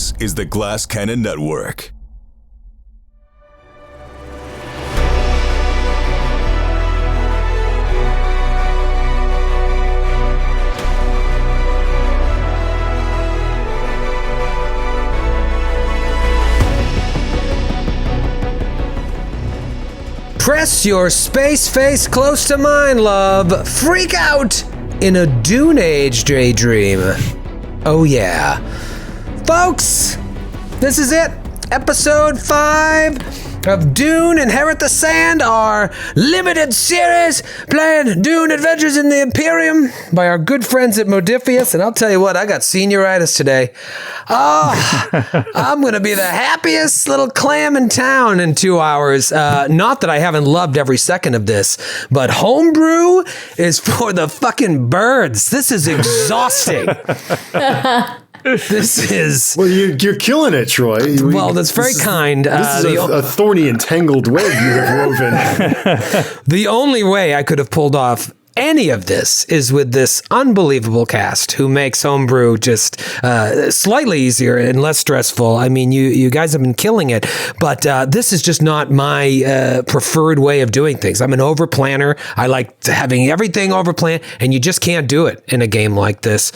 This is the Glass Cannon Network. Press your space face close to mine, love. Freak out in a Dune Age daydream. Oh yeah. Folks, this is it. Episode 5 of Dune Inherit the Sand, our limited series playing Dune Adventures in the Imperium by our good friends at Modifius. And I'll tell you what, I got senioritis today. Oh, I'm going to be the happiest little clam in town in 2 hours. Not that I haven't loved every second of this, but homebrew is for the fucking birds. This is exhausting. This is... Well, you're killing it, Troy. Well, that's very kind. This is a thorny and tangled web you have woven. The only way I could have pulled off any of this is with this unbelievable cast who makes homebrew just slightly easier and less stressful. I mean, you guys have been killing it, but this is just not my preferred way of doing things. I'm an over planner. I like having everything over planned, and you just can't do it in a game like this.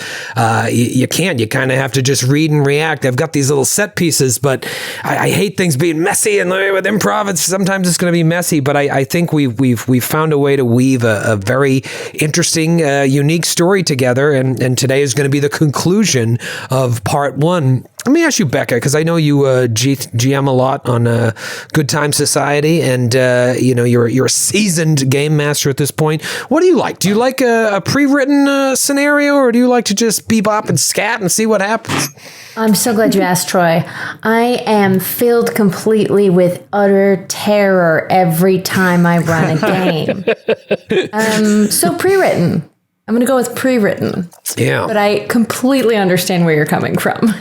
You can't. You kind of have to just read and react. I've got these little set pieces, but I hate things being messy, and with improv, sometimes it's going to be messy. But I think we've found a way to weave a very interesting, unique story together, and today is going to be the conclusion of part 1. Let me ask you, Becca, because I know you GM a lot on Good Time Society, and you're a seasoned game master at this point. What do you like? Do you like a pre-written scenario, or do you like to just bebop and scat and see what happens? I'm so glad you asked, Troy. I am filled completely with utter terror every time I run a game. So pre-written. I'm going to go with pre-written. Yeah. But I completely understand where you're coming from.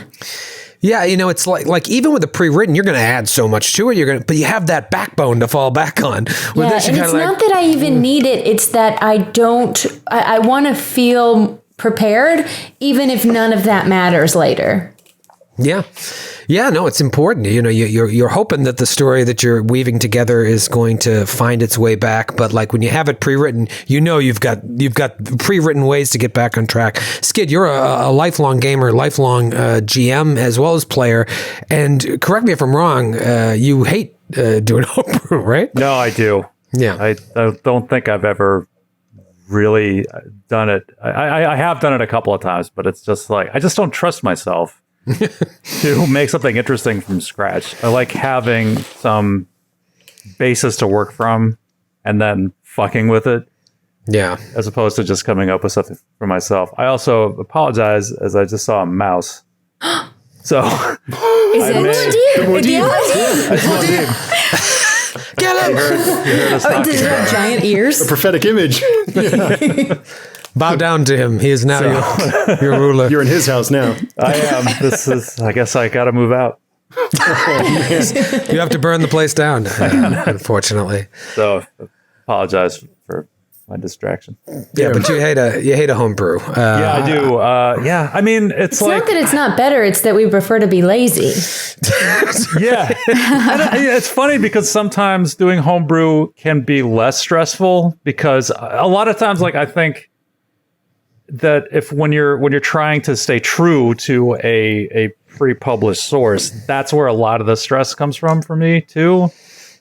Yeah, it's like even with the pre-written, you're going to add so much to it. But you have that backbone to fall back on. With this, and it's not that I even need it. It's that I want to feel prepared, even if none of that matters later. Yeah, no, it's important. You're hoping that the story that you're weaving together is going to find its way back. But like when you have it pre-written, you've got pre-written ways to get back on track. Skid, you're a lifelong gamer, lifelong GM as well as player. And correct me if I'm wrong, you hate doing homebrew, right? No, I do. Yeah, I don't think I've ever really done it. I have done it a couple of times, but it's just like I just don't trust myself to make something interesting from scratch. I like having some basis to work from and then fucking with it. Yeah. As opposed to just coming up with something for myself. I also apologize as I just saw a mouse. So is it Get him! Does it have giant ears? A prophetic image. Yeah. Bow down to him. He is now your ruler. You're in his house now. I am. I guess I got to move out. You have to burn the place down, unfortunately. So apologize for my distraction. Yeah, but you hate a homebrew. Yeah, I do. Yeah, I mean, it's like... not that it's not better, it's that we prefer to be lazy. Yeah. It's funny because sometimes doing homebrew can be less stressful because a lot of times, like, I think that when you're trying to stay true to a pre-published source, that's where a lot of the stress comes from for me too.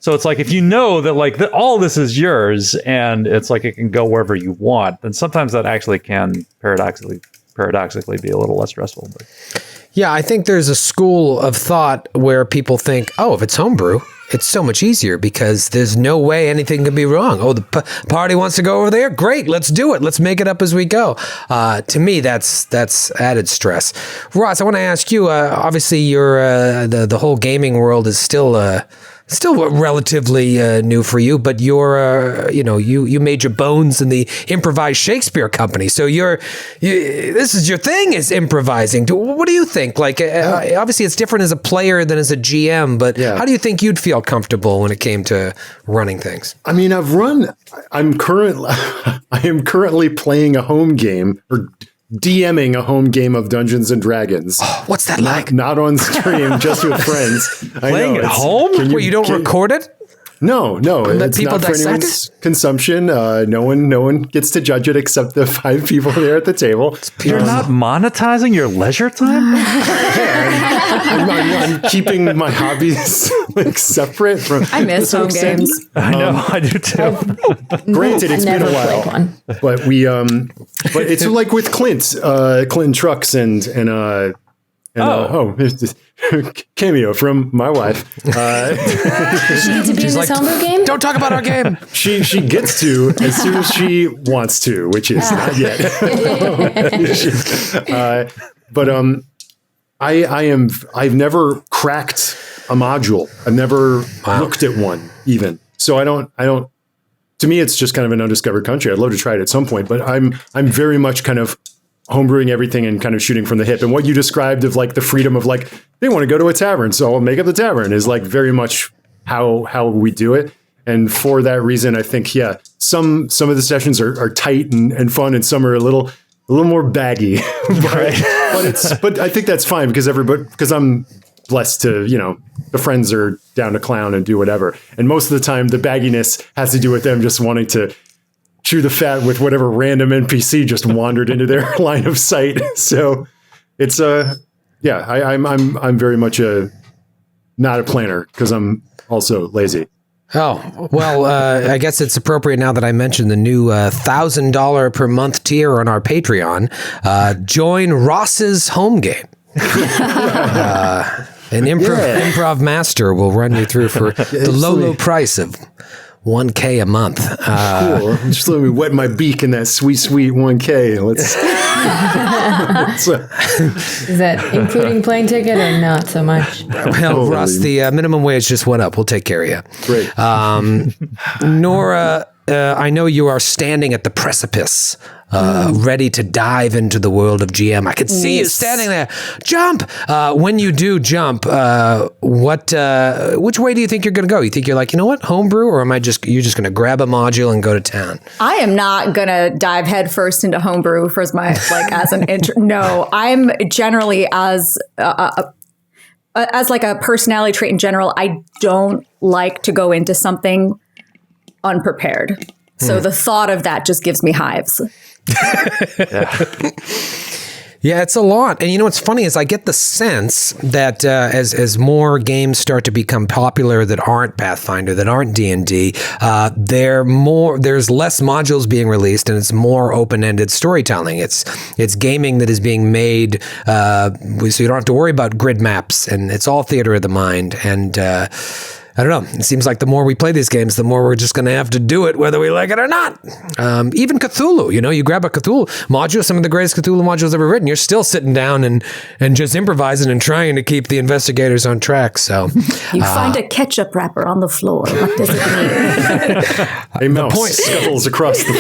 So it's like if you know that like all this is yours and it's like it can go wherever you want, then sometimes that actually can paradoxically be a little less stressful. But yeah, I think there's a school of thought where people think, oh, if it's homebrew, it's so much easier because there's no way anything can be wrong. Oh, the party wants to go over there? Great, let's do it. Let's make it up as we go. To me, that's added stress. Ross, I want to ask you, obviously you're the whole gaming world is still relatively new for you, but you're you made your bones in the improvised Shakespeare company. So this is your thing, is improvising. What do you think? Like, obviously it's different as a player than as a GM, but how do you think you'd feel comfortable when it came to running things? I mean, I am currently playing a home game, or DMing a home game of Dungeons and Dragons. What's that like? Not on stream, just with friends. Playing at home? Wait, you don't record it? No, it's people not for dissect anyone's consumption. No one gets to judge it except the 5 people there at the table. You're not monetizing your leisure time? I'm keeping my hobbies like separate from. I miss home games. I know, I do too. Granted, it's been a while, but but it's like with Clinton Trucks and here's this cameo from my wife. She need to be in this homebrew game? Don't talk about our game. She gets to as soon as she wants to, which is not yet. I've never cracked a module. I've never looked at one even. So I don't. To me, it's just kind of an undiscovered country. I'd love to try it at some point, but I'm very much kind of homebrewing everything and kind of shooting from the hip. And what you described of like the freedom of like, they want to go to a tavern, so I'll make up the tavern is like very much how we do it. And for that reason, I think, some of the sessions are tight and fun, and some are a little more baggy. but I think that's fine because I'm blessed to, the friends are down to clown and do whatever. And most of the time the bagginess has to do with them just wanting to chew the fat with whatever random NPC just wandered into their line of sight. So it's I'm very much not a planner because I'm also lazy. Oh, well, I guess it's appropriate now that I mentioned the new $1,000 per month tier on our Patreon. Join Ross's home game. An improv master will run you through for the low price of $1K a month. Cool. Just let me wet my beak in that sweet $1K. Is that including plane ticket or not so much? Well, Ross, the minimum wage just went up. We'll take care of you. Great. Nora, I know you are standing at the precipice, ready to dive into the world of GM. I could see you standing there. Jump! When you do jump, which way do you think you're going to go? You think you're like, you know what, homebrew, or you're just going to grab a module and go to town? I am not going to dive headfirst into homebrew as an intro. No, I'm generally as like a personality trait in general, I don't like to go into something unprepared. So the thought of that just gives me hives. Yeah, it's a lot. And what's funny is I get the sense that as more games start to become popular that aren't Pathfinder, that aren't D&D, there's less modules being released and it's more open-ended storytelling. It's gaming that is being made so you don't have to worry about grid maps, and it's all theater of the mind. And I don't know. It seems like the more we play these games, the more we're just going to have to do it, whether we like it or not. Even Cthulhu, you grab a Cthulhu module, some of the greatest Cthulhu modules ever written. You're still sitting down and just improvising and trying to keep the investigators on track. So you find a ketchup wrapper on the floor. What does it mean? A mouse scuttles across the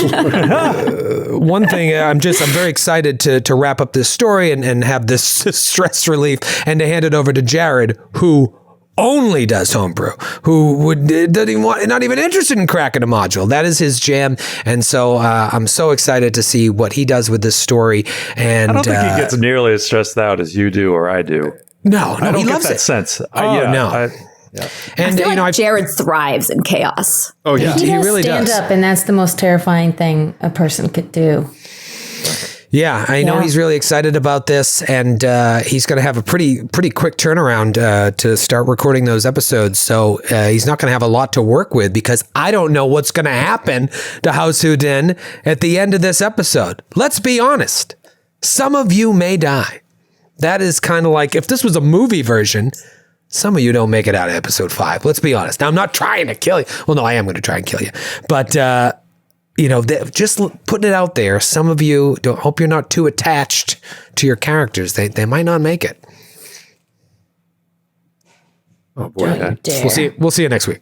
floor. One thing, I'm very excited to wrap up this story and have this stress relief and to hand it over to Jared, who only does homebrew, who not even interested in cracking a module. That is his jam, and so I'm so excited to see what he does with this story. And I don't think he gets nearly as stressed out as you do or I do. No, I don't he get loves that it. sense. No. And I feel like Jared thrives in chaos. Oh yeah, He really stand does. up, and that's the most terrifying thing a person could do. Yeah, I know he's really excited about this, and he's going to have a pretty quick turnaround to start recording those episodes. So he's not going to have a lot to work with because I don't know what's going to happen to House Houdin at the end of this episode. Let's be honest. Some of you may die. That is kind of like if this was a movie version, some of you don't make it out of episode 5. Let's be honest. Now, I'm not trying to kill you. Well, no, I am going to try and kill you. But just putting it out there. Some of you hope you're not too attached to your characters. They might not make it. Oh boy, We'll see you next week.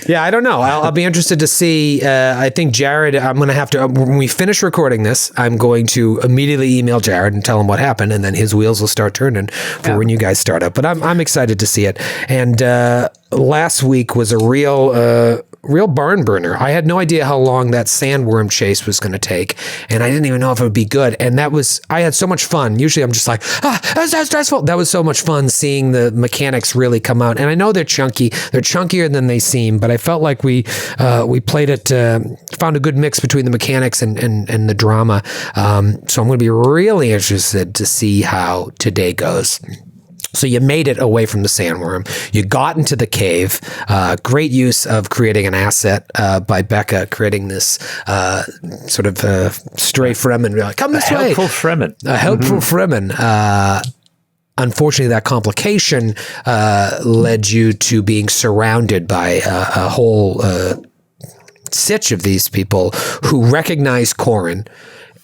Yeah, I don't know. I'll be interested to see. I think Jared, I'm going to have to, when we finish recording this, I'm going to immediately email Jared and tell him what happened, and then his wheels will start turning for when you guys start up. But I'm excited to see it. And last week was a real real barn burner. I had no idea how long that sandworm chase was going to take, and I didn't even know if it would be good. And I had so much fun. Usually I'm just like, that's so stressful. That was so much fun seeing the mechanics really come out. And I know they're chunky. They're chunkier than they seem, but I felt like we played it, found a good mix between the mechanics and the drama. So I'm going to be really interested to see how today goes. So you made it away from the sandworm. You got into the cave. Great use of creating an asset by Becca, creating this sort of stray Fremen. Like, come this way. Helpful Fremen. A helpful Fremen. Unfortunately, that complication led you to being surrounded by a whole sietch of these people who recognize Corrin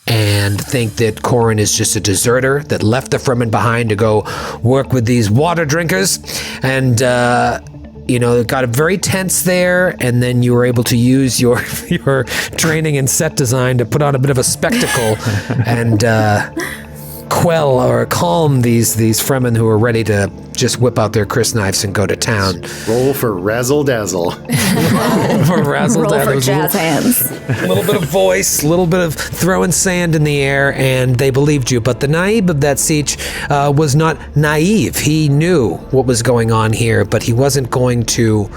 and think that Corrin is just a deserter that left the Fremen behind to go work with these water drinkers. And, it got very tense there. And then you were able to use your training in set design to put on a bit of a spectacle and quell or calm these Fremen who are ready to just whip out their crysknives and go to town. Roll for razzle dazzle. Roll for jazz hands. A little bit of voice, a little bit of throwing sand in the air, and they believed you. But the Naib of that sietch was not naive. He knew what was going on here, but he wasn't going to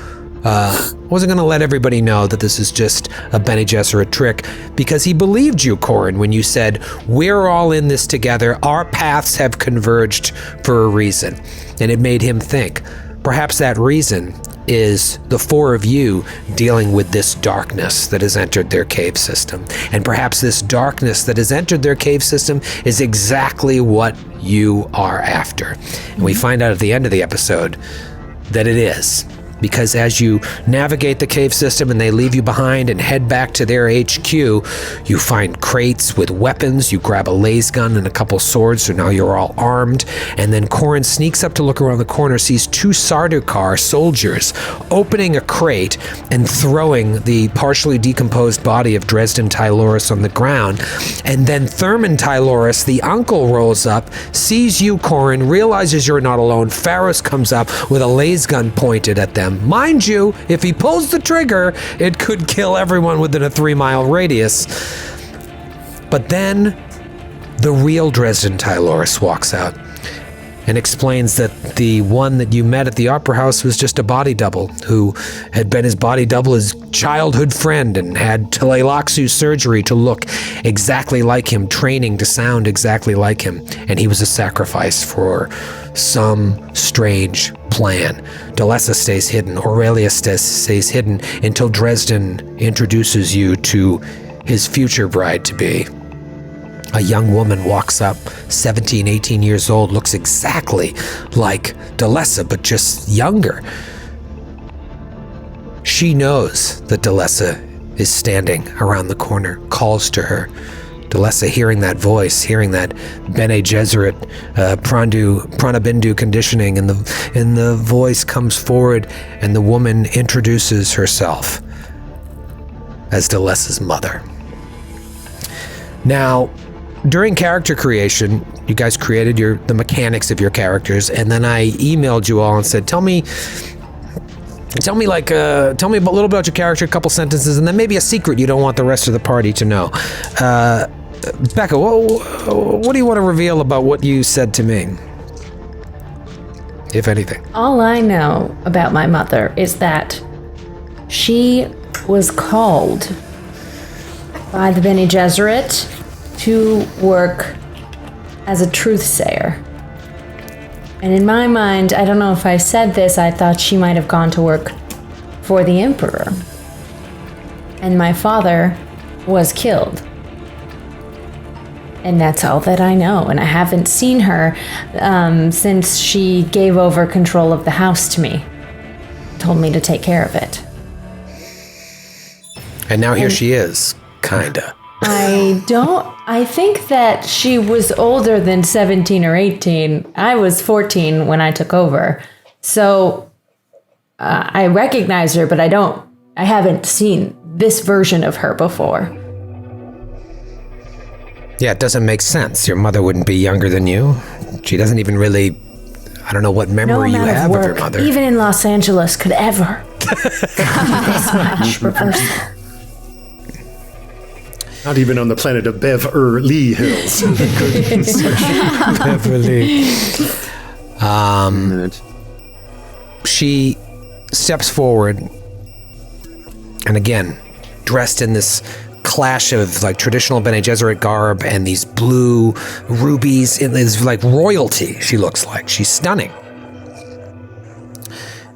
let everybody know that this is just a Bene Gesserit trick, because he believed you, Corrin, when you said, we're all in this together, our paths have converged for a reason. And it made him think, perhaps that reason is the four of you dealing with this darkness that has entered their cave system. And perhaps this darkness that has entered their cave system is exactly what you are after. And we find out at the end of the episode that it is. Because as you navigate the cave system and they leave you behind and head back to their HQ, you find crates with weapons, you grab a laser gun and a couple swords, so now you're all armed. And then Corrin sneaks up to look around the corner, sees two Sardaukar soldiers opening a crate and throwing the partially decomposed body of Dresden Tyloris on the ground. And then Thurman Tyloris, the uncle, rolls up, sees you, Corrin, realizes you're not alone. Pharos comes up with a laser gun pointed at them. Mind you, if he pulls the trigger, it could kill everyone within a 3-mile radius. But then the real Dresden Tyloris walks out and explains that the one that you met at the Opera House was just a body double who had been his body double, his childhood friend, and had Tleilaxu's surgery to look exactly like him, training to sound exactly like him. And he was a sacrifice for some strange plan. Delessa stays hidden. Aurelia stays hidden until Dresden introduces you to his future bride-to-be. A young woman walks up, 17, 18 years old, looks exactly like Delessa, but just younger. She knows that Delessa is standing around the corner, calls to her. Delessa, hearing that voice, hearing that Bene Gesserit, Pranabindu conditioning, and the voice comes forward, and the woman introduces herself as Delessa's mother. Now, during character creation, you guys created the mechanics of your characters, and then I emailed you all and said, tell me a little bit about your character, a couple sentences, and then maybe a secret you don't want the rest of the party to know. Becca, what do you want to reveal about what you said to me, if anything? All I know about my mother is that she was called by the Bene Gesserit to work as a truthsayer. And in my mind, I don't know if I said this, I thought she might have gone to work for the Emperor. And my father was killed. And that's all that I know. And I haven't seen her since she gave over control of the house to me. Told me to take care of it. And now here she is, kinda. I think that she was older than 17 or 18. I was 14 when I took over. So I recognize her, but I haven't seen this version of her before. Yeah, it doesn't make sense. Your mother wouldn't be younger than you. She doesn't even really, I don't know what memory you have of your mother. Even in Los Angeles, could ever This much reversal. Not even on the planet of Beverly Hills. Beverly. She steps forward, and again, dressed in this clash of like traditional Bene Gesserit garb and these blue rubies. It is like royalty, she looks like. She's stunning.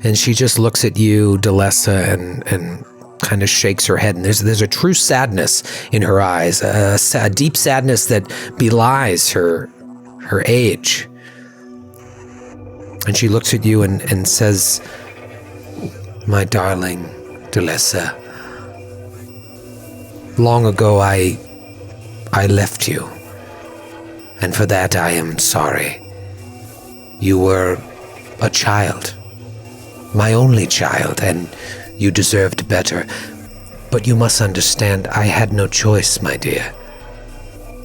And she just looks at you, Delessa, and kind of shakes her head. And there's a true sadness in her eyes, a deep sadness that belies her age. And she looks at you and says, "My darling Delessa, long ago I left you, and for that I am sorry. You were a child, my only child, and you deserved better. But you must understand, I had no choice, my dear.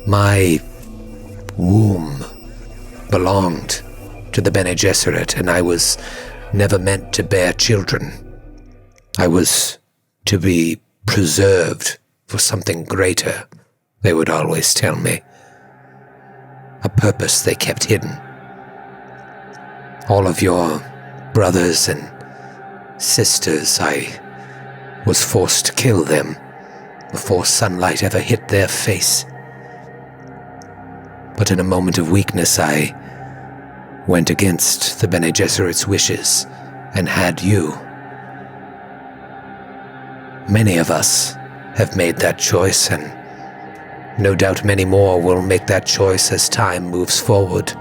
My womb belonged to the Bene Gesserit, and I was never meant to bear children. I was to be preserved for something greater, they would always tell me. A purpose they kept hidden. All of your brothers and sisters, I was forced to kill them before sunlight ever hit their face. But in a moment of weakness, I went against the Bene Gesserit's wishes and had you. Many of us have made that choice, and no doubt many more will make that choice as time moves forward.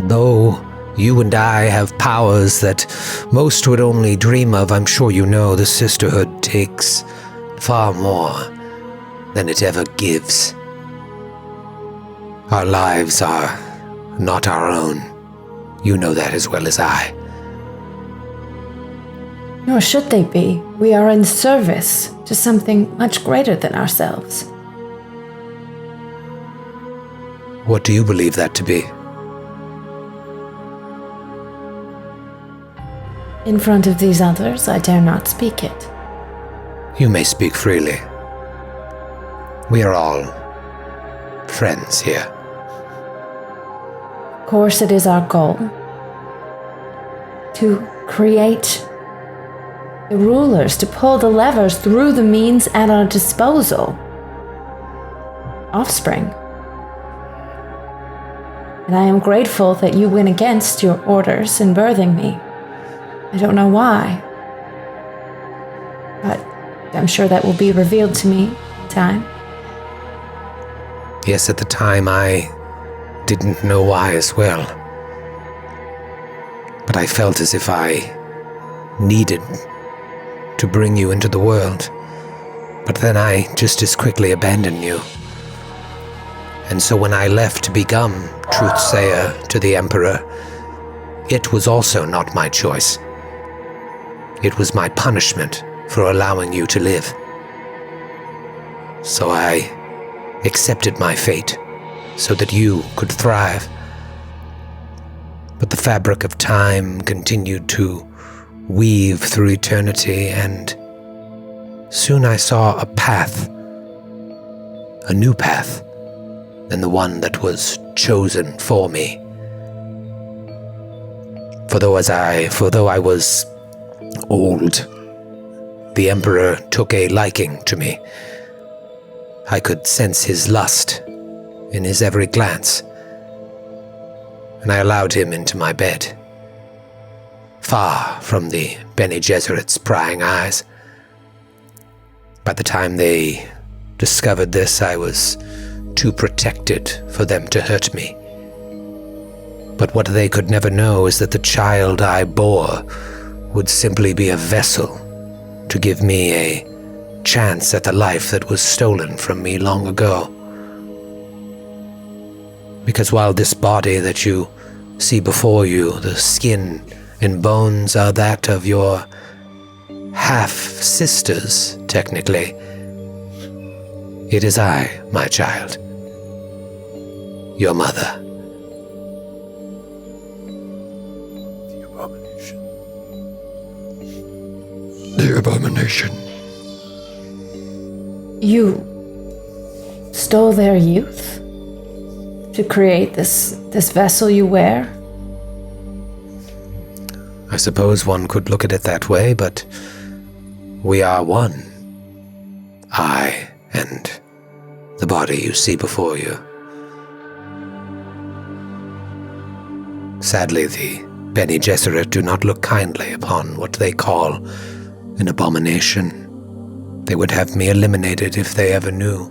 Though you and I have powers that most would only dream of, I'm sure you know the sisterhood takes far more than it ever gives. Our lives are not our own. You know that as well as I. Nor should they be. We are in service to something much greater than ourselves. What do you believe that to be? In front of these others, I dare not speak it. You may speak freely. We are all friends here. Of course, it is our goal to create the rulers, to pull the levers through the means at our disposal. Offspring. And I am grateful that you went against your orders in birthing me. I don't know why, but I'm sure that will be revealed to me in time. Yes, at the time I didn't know why as well. But I felt as if I needed to bring you into the world. But then I just as quickly abandoned you. And so when I left to become Truthsayer to the Emperor, it was also not my choice. It was my punishment for allowing you to live. So I accepted my fate so that you could thrive. But the fabric of time continued to weave through eternity, and soon I saw a path, a new path than the one that was chosen for me. For though I was old, the Emperor took a liking to me. I could sense his lust in his every glance, and I allowed him into my bed, far from the Bene Gesserit's prying eyes. By the time they discovered this, I was too protected for them to hurt me. But what they could never know is that the child I bore would simply be a vessel to give me a chance at the life that was stolen from me long ago. Because while this body that you see before you, the skin and bones are that of your half-sisters, technically, it is I, my child, your mother. The abomination. The abomination. You stole their youth to create this vessel you wear? I suppose one could look at it that way, but we are one. I and the body you see before you. Sadly, the Bene Gesserit do not look kindly upon what they call an abomination. They would have me eliminated if they ever knew.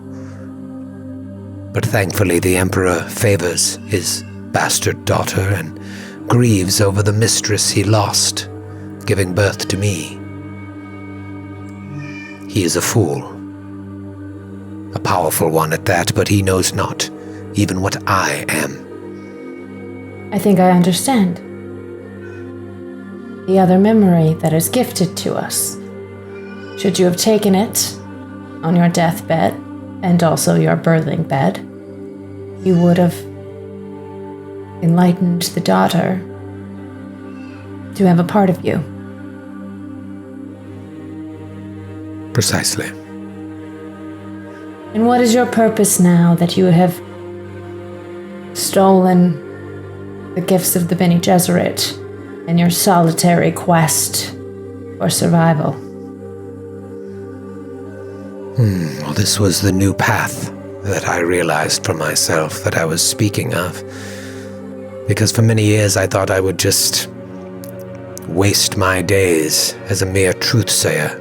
But thankfully the Emperor favors his bastard daughter and grieves over the mistress he lost, giving birth to me. He is a fool. A powerful one at that, but he knows not even what I am. I think I understand. The other memory that is gifted to us. Should you have taken it on your deathbed and also your birthing bed, you would have enlightened the daughter to have a part of you. Precisely. And what is your purpose now that you have stolen the gifts of the Bene Gesserit in your solitary quest for survival? Well, this was the new path that I realized for myself that I was speaking of. Because for many years I thought I would just waste my days as a mere truth-sayer.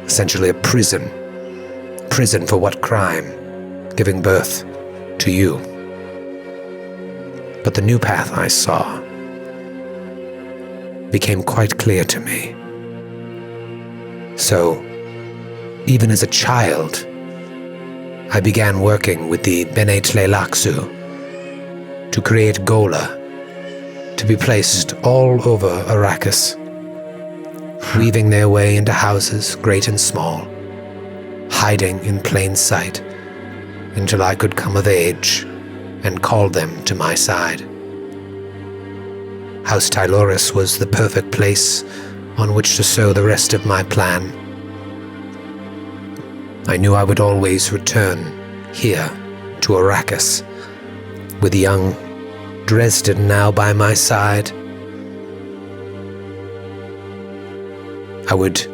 Essentially a prison. Prison for what crime? Giving birth to you. But the new path I saw became quite clear to me. So, even as a child, I began working with the Bene Tleilaxu to create Gola, to be placed all over Arrakis, weaving their way into houses, great and small, hiding in plain sight, until I could come of age and call them to my side. House Tyloris was the perfect place on which to sow the rest of my plan. I knew I would always return here to Arrakis, with young Dresden now by my side. I would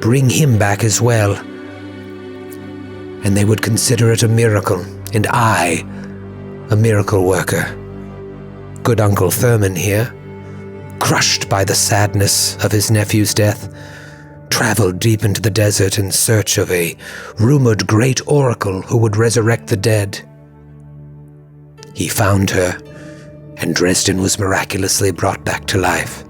bring him back as well, and they would consider it a miracle, and I, a miracle worker. Good Uncle Thurman here, crushed by the sadness of his nephew's death, traveled deep into the desert in search of a rumored great oracle who would resurrect the dead. He found her, and Dresden was miraculously brought back to life.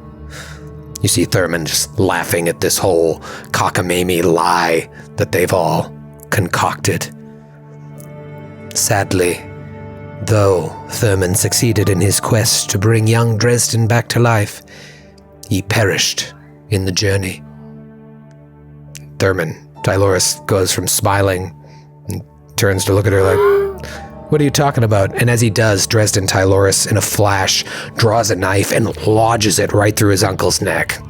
You see Thurman just laughing at this whole cockamamie lie that they've all concocted. Sadly, though Thurman succeeded in his quest to bring young Dresden back to life, he perished in the journey. Thurman, Tyloris goes from smiling and turns to look at her like, "What are you talking about?" And as he does, Dresden Tyloris, in a flash, draws a knife and lodges it right through his uncle's neck.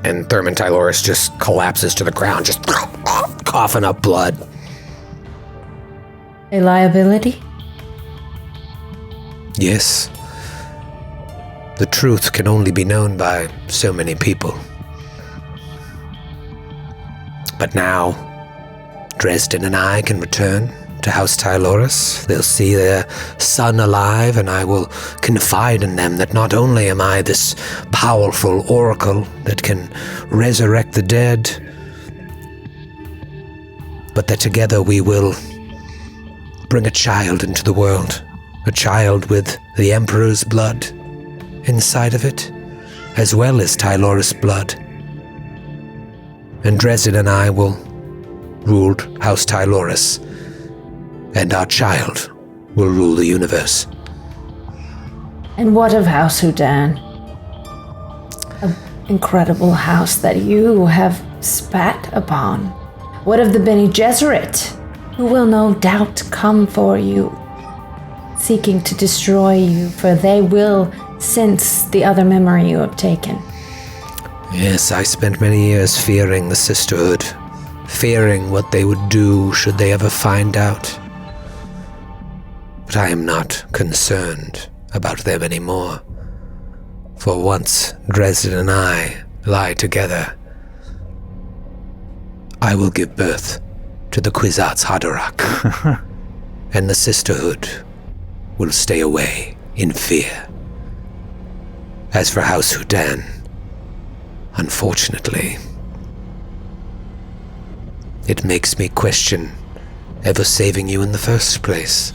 And Thurman Tyloris just collapses to the ground, just coughing up blood. A liability? Yes. The truth can only be known by so many people. But now, Dresden and I can return to House Tyloris. They'll see their son alive, and I will confide in them that not only am I this powerful oracle that can resurrect the dead, but that together we will bring a child into the world, a child with the Emperor's blood inside of it, as well as Tyloris' blood. And Dresden and I will rule House Tyloris, and our child will rule the universe. And what of House Houdin? An incredible house that you have spat upon. What of the Bene Gesserit, who will no doubt come for you, seeking to destroy you, for they will sense the other memory you have taken. Yes, I spent many years fearing the Sisterhood, fearing what they would do should they ever find out. But I am not concerned about them anymore. For once Dresden and I lie together, I will give birth to the Kwisatz Haderach, and the Sisterhood will stay away in fear. As for House Houdin, unfortunately, it makes me question ever saving you in the first place,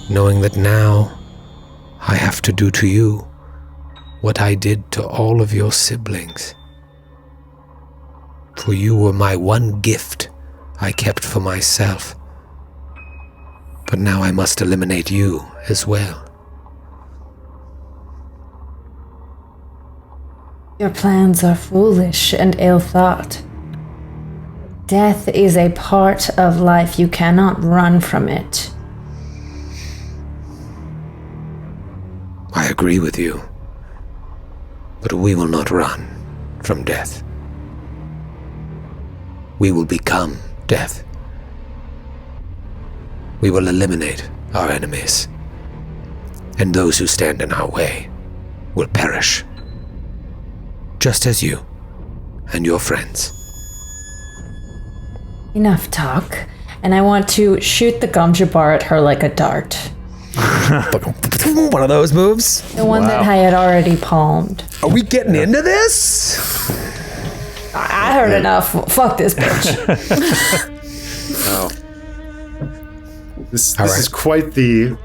knowing that now I have to do to you what I did to all of your siblings. For you were my one gift I kept for myself. But now I must eliminate you as well. Your plans are foolish and ill-thought. Death is a part of life. You cannot run from it. I agree with you. But we will not run from death. We will become death. We will eliminate our enemies. And those who stand in our way will perish. Just as you and your friends. Enough talk. And I want to shoot the gumja bar at her like a dart. One of those moves? The one that I had already palmed. Are we getting into this? I heard enough. Fuck this bitch. Wow. This is quite the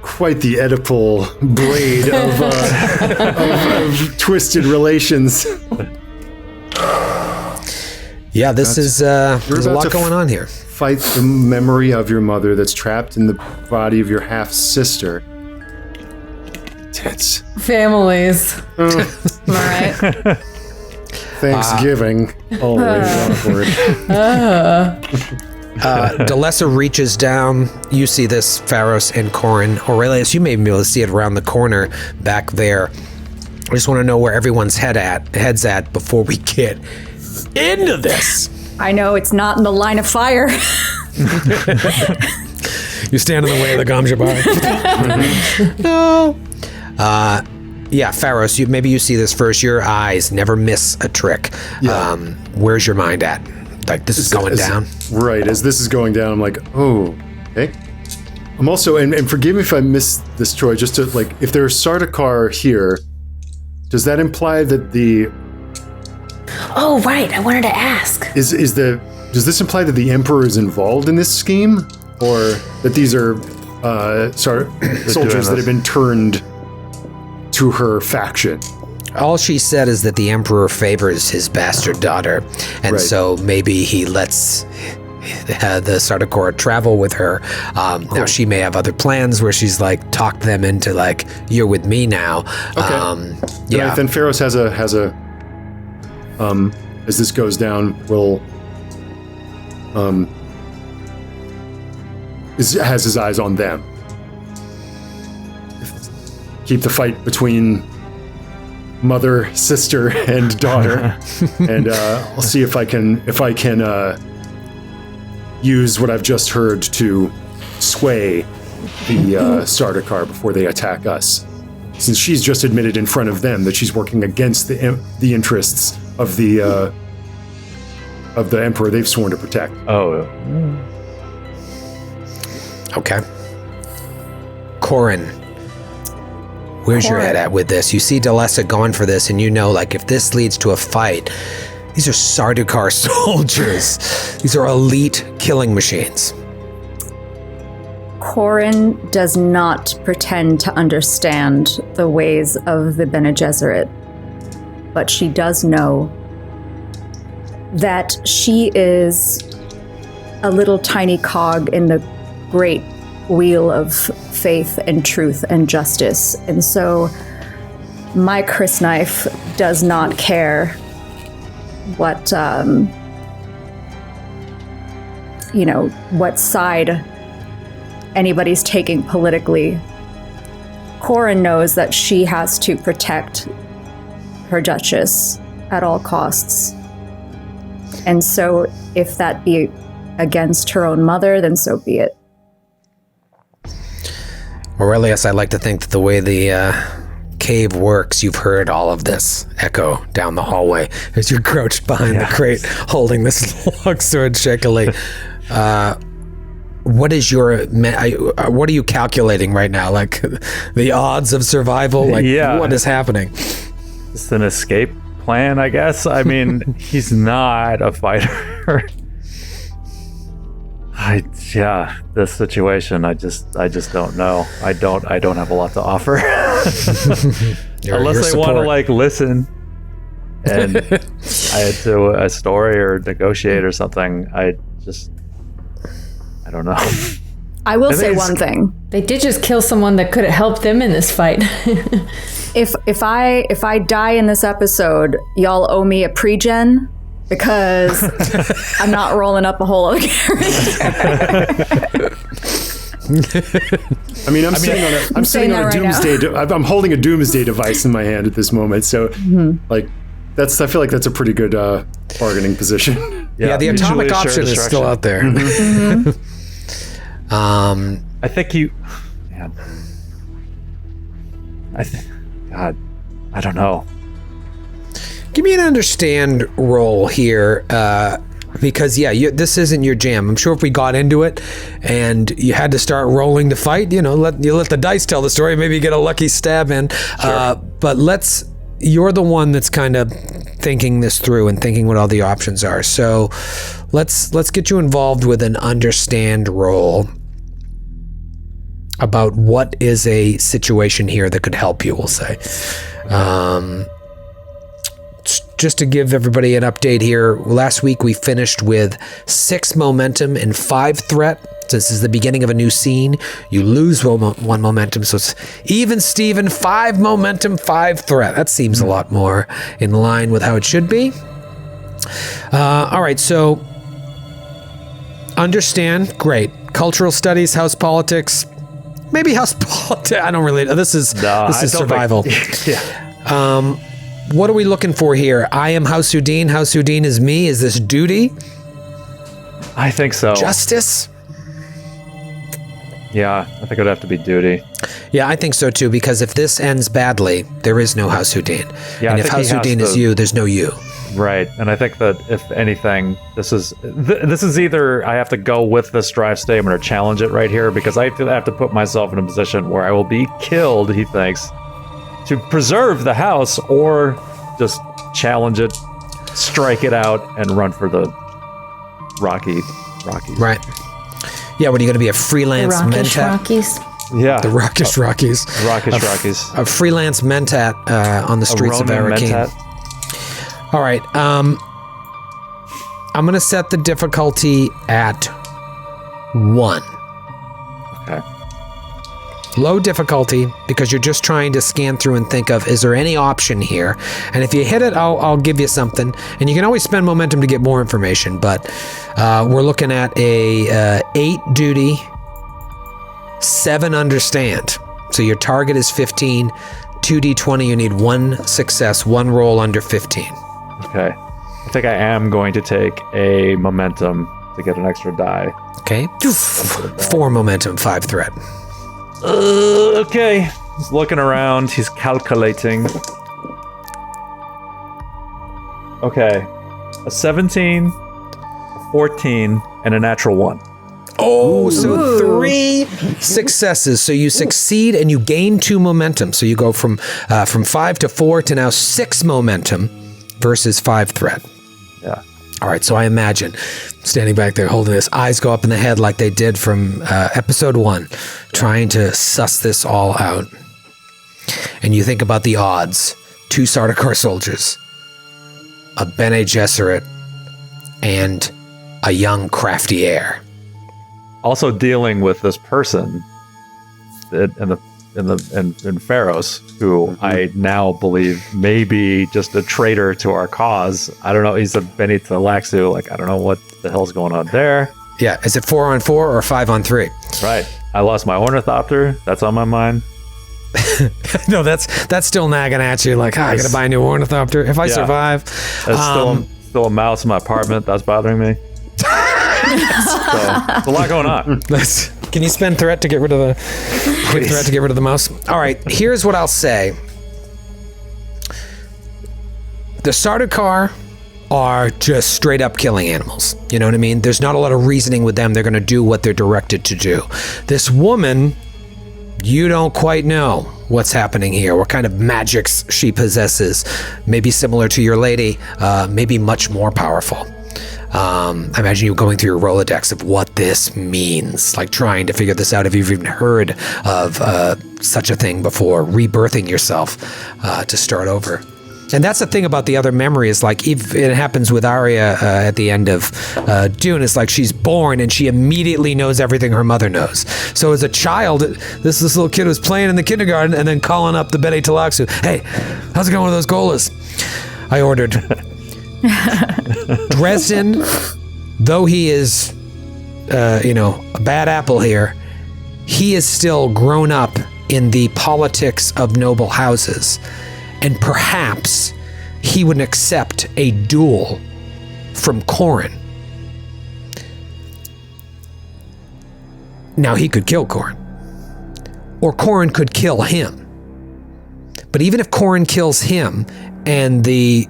Oedipal blade of twisted relations. Yeah, there's a lot going on here. Fight the memory of your mother that's trapped in the body of your half-sister. Tits. Families. All right. Thanksgiving. Always awkward. Delessa reaches down. You see this, Pharos and Corin. Aurelius, you may be able to see it around the corner back there. I just want to know where everyone's head's at before we get into this. I know it's not in the line of fire. You stand in the way of the Gamja bar. No. Yeah, Pharos, maybe you see this first. Your eyes never miss a trick. Yeah. Where's your mind at? Like, this is going down? Right, as this is going down, I'm like, oh, okay. I'm also, and forgive me if I missed this, Troy, just to, like, if there's Sardaukar here, does that imply that the... Oh, right, I wanted to ask. Does this imply that the Emperor is involved in this scheme? Or that these are soldiers that have been turned to her faction? All she said is that the Emperor favors his bastard daughter, and so maybe he lets the Sardaukar travel with her. Now she may have other plans where she's like talked them into like, you're with me now. Okay. Yeah. Then Pharos has a as this goes down, will has his eyes on them. Keep the fight between mother, sister, and daughter, and I'll see if I can use what I've just heard to sway the Sardaukar before they attack us. Since she's just admitted in front of them that she's working against the interests of the Emperor they've sworn to protect. Oh. Okay. Corin, where's your head at with this? You see Delessa going for this, and you know, like, if this leads to a fight, these are Sardaukar soldiers. These are elite killing machines. Corin does not pretend to understand the ways of the Bene Gesserit, but she does know that she is a little tiny cog in the great wheel of faith and truth and justice. And so my crysknife does not care what, what side anybody's taking politically. Corin knows that she has to protect her Duchess at all costs. And so if that be against her own mother, then so be it. Aurelius, I like to think that the way the cave works, you've heard all of this echo down the hallway as you're crouched behind the crate holding this long sword shakily. What is what are you calculating right now? Like the odds of survival? Like what is happening? It's an escape plan, I guess. I mean, he's not a fighter. This situation, I just don't know. I don't have a lot to offer. Unless they want to like listen and I had to a story or negotiate or something. I don't know. I will say one thing. They did just kill someone that could have helped them in this fight. If I die in this episode, y'all owe me a pre-gen because I'm not rolling up a whole other character. I mean, I'm sitting on a doomsday. I'm holding a doomsday device in my hand at this moment. So, like, I feel like that's a pretty good bargaining position. Yeah, the atomic option is still out there. I think you. Man, God, I don't know. Give me an understand roll here, because this isn't your jam. I'm sure if we got into it and you had to start rolling to fight, let the dice tell the story. Maybe you get a lucky stab in. Sure. But you're the one that's kind of thinking this through and thinking what all the options are. So let's get you involved with an understand roll about what is a situation here that could help you, we'll say. Just to give everybody an update here, last week we finished with 6 momentum and 5 threat. So this is the beginning of a new scene. You lose 1 momentum, so it's even Steven, 5 momentum, 5 threat. That seems a lot more in line with how it should be. All right, so understand, great. Cultural studies, house politics, maybe house politics. I don't really. This is survival. What are we looking for here? I am House Houdin. House Houdin is me. Is this duty? I think so. Justice? Yeah, I think it would have to be duty. Yeah, I think so too, because if this ends badly, there is no House Houdin. Yeah, and if House Houdin is you, there's no you. Right, and I think that if anything, this is either I have to go with this drive statement or challenge it right here, because I have to put myself in a position where I will be killed, he thinks, to preserve the house, or just challenge it, strike it out, and run for the Rockies. Right. Yeah, what are you going to be, a freelance mentat? Rockies. Yeah. The Rockish Rockies. Rockies. A freelance mentat on the streets of Arrakis. All right. I'm going to set the difficulty at 1. Okay. Low difficulty, because you're just trying to scan through and think of, is there any option here? And if you hit it, I'll give you something. And you can always spend momentum to get more information, but we're looking at a 8 duty, 7 understand. So your target is 15, 2d20, you need 1 success, 1 roll under 15. Okay. I think I am going to take a momentum to get an extra die. Okay. 4 momentum, 5 threat. Okay. He's looking around. He's calculating. Okay. A 17, a 14, and a natural 1. Oh, so 3 successes. So you succeed and you gain 2 momentum. So you go from 5 to 4 to now 6 momentum versus 5 threat. Yeah. All right, so I imagine standing back there holding this, eyes go up in the head like they did from episode 1, trying to suss this all out. And you think about the odds. 2 Sardaukar soldiers, a Bene Gesserit, and a young crafty heir. Also dealing with this person in Pharos, who I now believe may be just a traitor to our cause. I don't know. He's a Bene Talaxu. Like, I don't know what the hell's going on there. Yeah. Is it 4-on-4 or 5-on-3? Right. I lost my ornithopter. That's on my mind. No, that's still nagging at you. Like, I gotta buy a new ornithopter if I survive. There's still a mouse in my apartment that's bothering me. So, there's a lot going on. Can you spend threat to get rid of the mouse? All right, here's what I'll say. The Sardaukar are just straight up killing animals. You know what I mean? There's not a lot of reasoning with them. They're going to do what they're directed to do. This woman, you don't quite know what's happening here, what kind of magics she possesses. Maybe similar to your lady, maybe much more powerful. I imagine you going through your Rolodex of what this means, like trying to figure this out. If you've even heard of such a thing before, rebirthing yourself to start over. And that's the thing about the other memory is like, if it happens with Arya at the end of Dune, it's like she's born and she immediately knows everything her mother knows. So as a child, this little kid was playing in the kindergarten and then calling up the Bene Talaxu, hey, how's it going with those golas? I ordered. Dresden, though he is, a bad apple here, he is still grown up in the politics of noble houses. And perhaps he would accept a duel from Corrin. Now, he could kill Corrin. Or Corrin could kill him. But even if Corrin kills him and the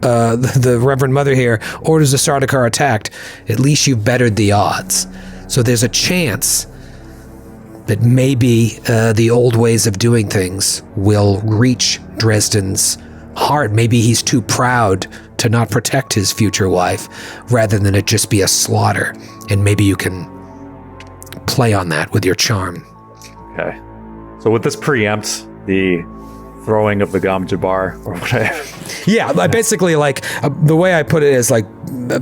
Reverend Mother here orders the Sardaukar attacked, at least you've bettered the odds. So there's a chance that maybe the old ways of doing things will reach Dresden's heart. Maybe he's too proud to not protect his future wife, rather than it just be a slaughter. And maybe you can play on that with your charm. Okay. So would this preempt the throwing of the Gom Jabbar or whatever? Yeah, I basically the way I put it is like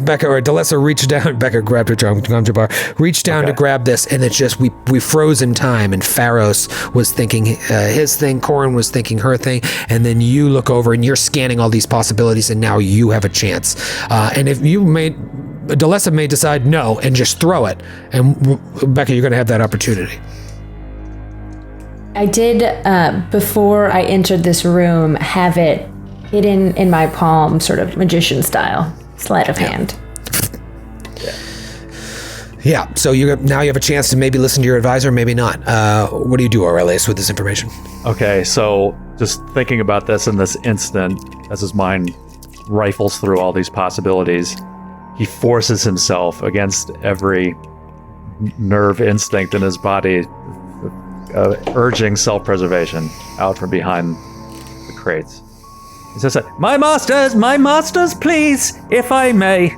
Becca or Delessa reached down. Becca grabbed her Gom Jabbar, reached down to grab this, and it's just we froze in time. And Pharos was thinking his thing, Corrin was thinking her thing, and then you look over and you're scanning all these possibilities, and now you have a chance. And if you Delessa may decide no and just throw it, and Becca, you're going to have that opportunity. I did, before I entered this room, have it hidden in my palm, sort of magician style, sleight of hand. Yeah, so now you have a chance to maybe listen to your advisor, maybe not. What do you do, Aurelius, with this information? Okay, so just thinking about this in this instant, as his mind rifles through all these possibilities, he forces himself against every nerve instinct in his body, urging self-preservation out from behind the crates. He says, my masters, please, if I may.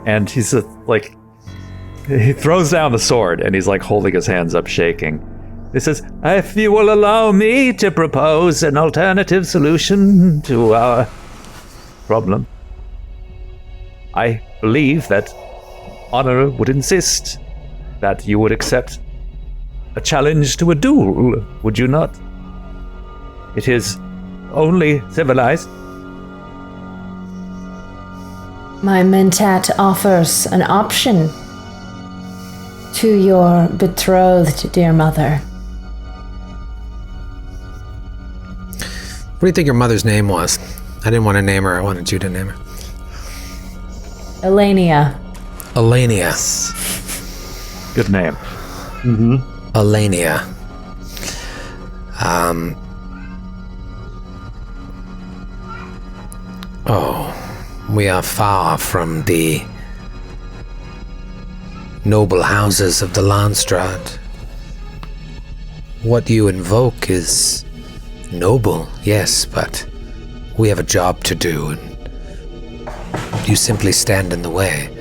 And he's he throws down the sword and he's like holding his hands up, shaking. He says, if you will allow me to propose an alternative solution to our problem, I believe that honor would insist that you would accept a challenge to a duel, would you not? It is only civilized. My mentat offers an option to your betrothed, dear mother. What do you think your mother's name was? I didn't want to name her. I wanted you to name her. Elenia. Elenia. Good name. Mm-hmm. Elenia. We are far from the noble houses of the Landstrad. What you invoke is noble, yes, but we have a job to do, and you simply stand in the way.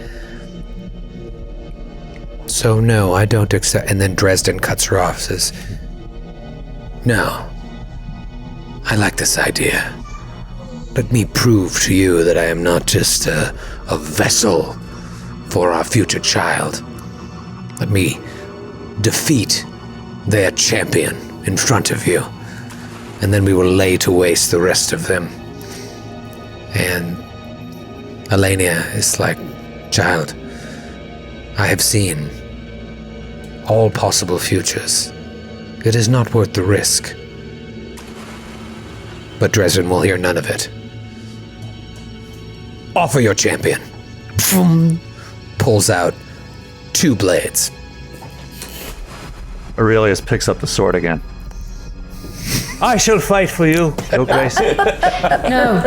So no, I don't accept. And then Dresden cuts her off, says, no, I like this idea. Let me prove to you that I am not just a vessel for our future child. Let me defeat their champion in front of you, and then we will lay to waste the rest of them. And Elenia is like, child, I have seen all possible futures, It is not worth the risk. But Dresden will hear none of it. Offer your champion. Pulls out 2 blades. Aurelius picks up the sword again. I shall fight for you, Your Grace. No.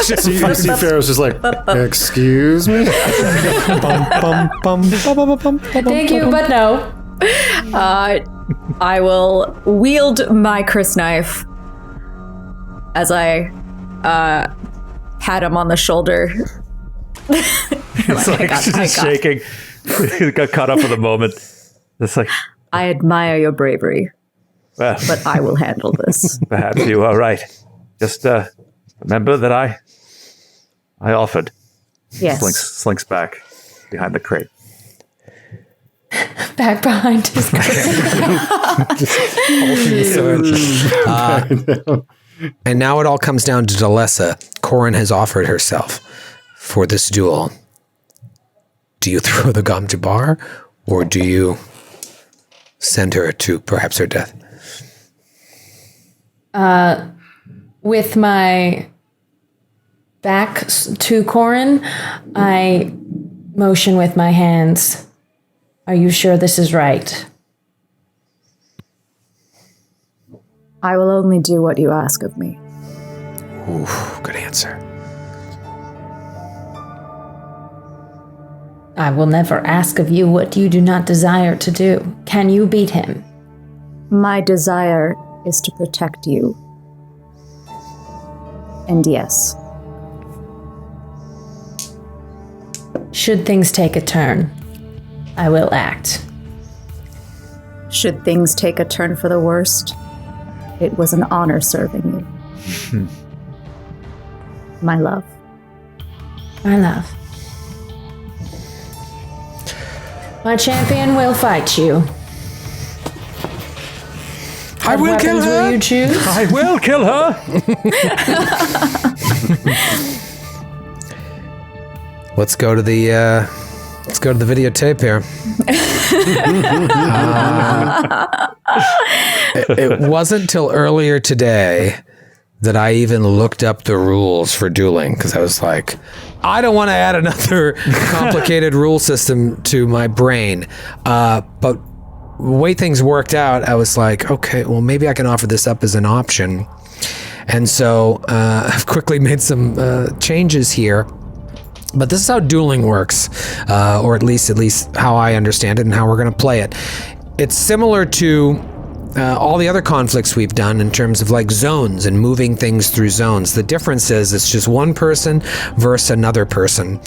See Pharaoh's just like, excuse me? Thank you, but no. I will wield my crysknife as I pat him on the shoulder. It's like just shaking. He got caught up for the moment. It's like, I admire your bravery, well, but I will handle this. perhaps you are right. Just remember that I offered. Yes. Slinks back behind the crate. Back behind his And now it all comes down to Delessa. Corin has offered herself for this duel. Do you throw the Gom Jabbar, or do you send her to perhaps her death? With my back to Corin, I motion with my hands. Are you sure this is right? I will only do what you ask of me. Ooh, good answer. I will never ask of you what you do not desire to do. Can you beat him? My desire is to protect you. And yes. Should things take a turn, I will act. Should things take a turn for the worst, it was an honor serving you. My love. My love. My champion will fight you. I will kill Weapons her. will you choose? I will kill her. Let's go to the videotape here. It wasn't till earlier today that I even looked up the rules for dueling, because I was like, I don't want to add another complicated rule system to my brain. But the way things worked out, I was like, okay, well, maybe I can offer this up as an option. And so I've quickly made some changes here. But this is how dueling works, or at least how I understand it and how we're going to play it. It's similar to all the other conflicts we've done in terms of like zones and moving things through zones. The difference is it's just one person versus another person.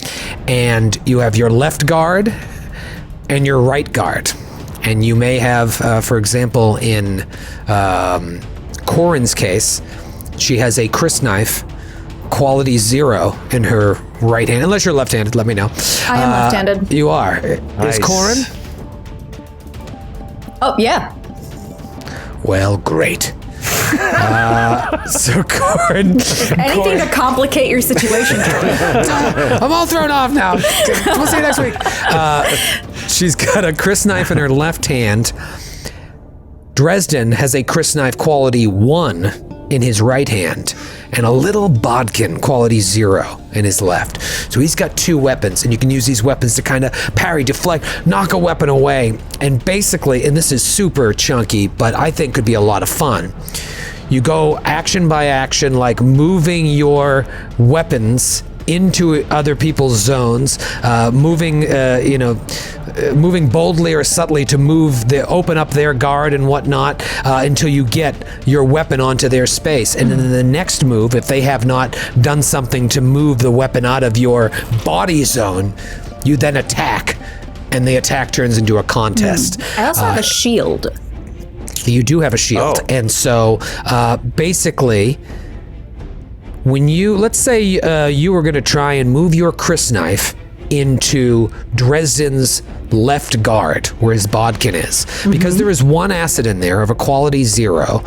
And you have your left guard and your right guard. And you may have, for example, in Corin's case, she has a crysknife, quality 0 in her right hand. Unless you're left-handed, let me know. I am left-handed. You are. Nice. Is Corin? Oh, yeah. Well, great. So Corin... Anything to complicate your situation, Jordan. I'm all thrown off now. We'll see you next week. She's got a crysknife in her left hand. Dresden has a crysknife quality 1 in his right hand, and a little bodkin quality 0 in his left. So he's got 2 weapons, and you can use these weapons to kind of parry, deflect, knock a weapon away. And basically, and this is super chunky, but I think could be a lot of fun. You go action by action, like moving your weapons into other people's zones, moving boldly or subtly to open up their guard and whatnot, until you get your weapon onto their space. And then in the next move, if they have not done something to move the weapon out of your body zone, you then attack, and the attack turns into a contest. I also have a shield. You do have a shield. And so basically, when let's say you were going to try and move your crysknife into Dresden's left guard, where his bodkin is, because there is 1 acid in there of a quality 0,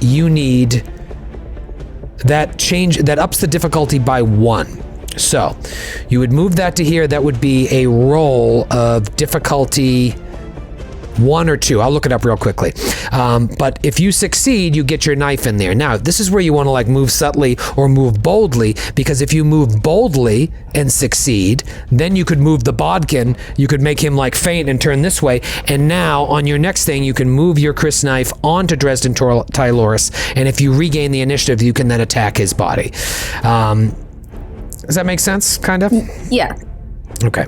you need that ups the difficulty by 1. So you would move that to here. That would be a roll of difficulty 1 or 2. I'll look it up real quickly. But if you succeed, you get your knife in there. Now, this is where you want to like move subtly or move boldly, because if you move boldly and succeed, then you could move the bodkin. You could make him like faint and turn this way. And now on your next thing, you can move your Chris knife onto Dresden Tyloris. And if you regain the initiative, you can then attack his body. Does that make sense? Kind of? Yeah. Okay.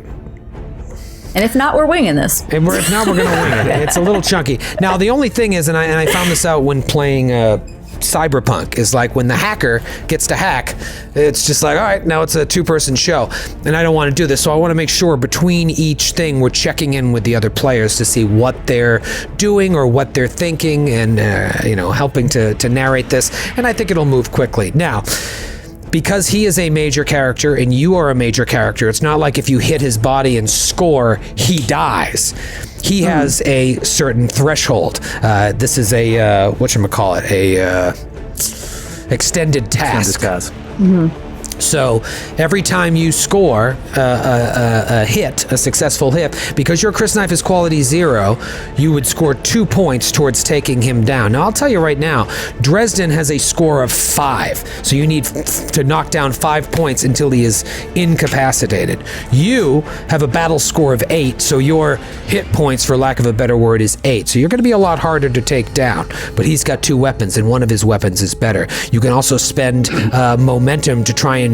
And if not, we're winging this. And if not, we're going to wing it. It's a little chunky. Now, the only thing is, and I found this out when playing Cyberpunk, is like when the hacker gets to hack, it's just like, all right, now it's a 2-person show. And I don't want to do this, so I want to make sure between each thing we're checking in with the other players to see what they're doing or what they're thinking and, helping to narrate this. And I think it'll move quickly. Now, because he is a major character and you are a major character, it's not like if you hit his body and score, he dies. He has a certain threshold. This is a, whatchamacallit, extended task. So every time you score a hit, a successful hit, because your Chris knife is quality 0, you would score 2 points towards taking him down. Now, I'll tell you right now, Dresden has a score of 5, so you need to knock down 5 points until he is incapacitated. You have a battle score of 8, so your hit points, for lack of a better word, is 8. So you're going to be a lot harder to take down, but he's got 2 weapons, and one of his weapons is better. You can also spend momentum to try and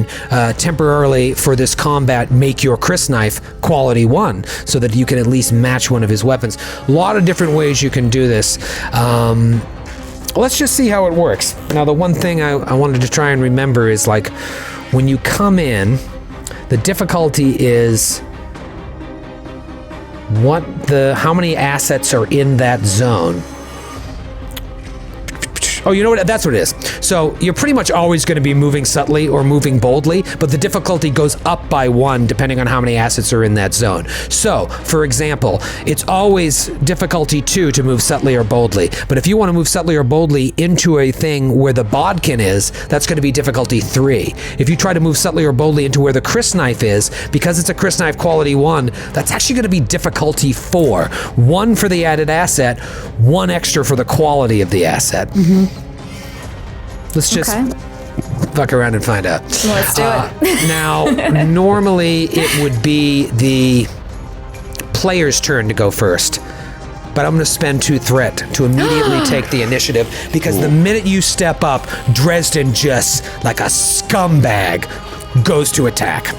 temporarily for this combat make your Chris knife quality 1 so that you can at least match one of his weapons. A lot of different ways you can do this. Let's just see how it works. Now, the one thing I wanted to try and remember is like when you come in, the difficulty is how many assets are in that zone. Oh, you know what? That's what it is. So you're pretty much always going to be moving subtly or moving boldly, but the difficulty goes up by 1 depending on how many assets are in that zone. So, for example, it's always difficulty 2 to move subtly or boldly. But if you want to move subtly or boldly into a thing where the bodkin is, that's going to be difficulty 3. If you try to move subtly or boldly into where the Chris knife is, because it's a Chris knife quality 1, that's actually going to be difficulty 4. 1 for the added asset, 1 extra for the quality of the asset. Let's just fuck around and find out. Let's do it. Now, normally it would be the player's turn to go first, but I'm going to spend 2 threat to immediately take the initiative, because the minute you step up, Dresden just, like a scumbag, goes to attack.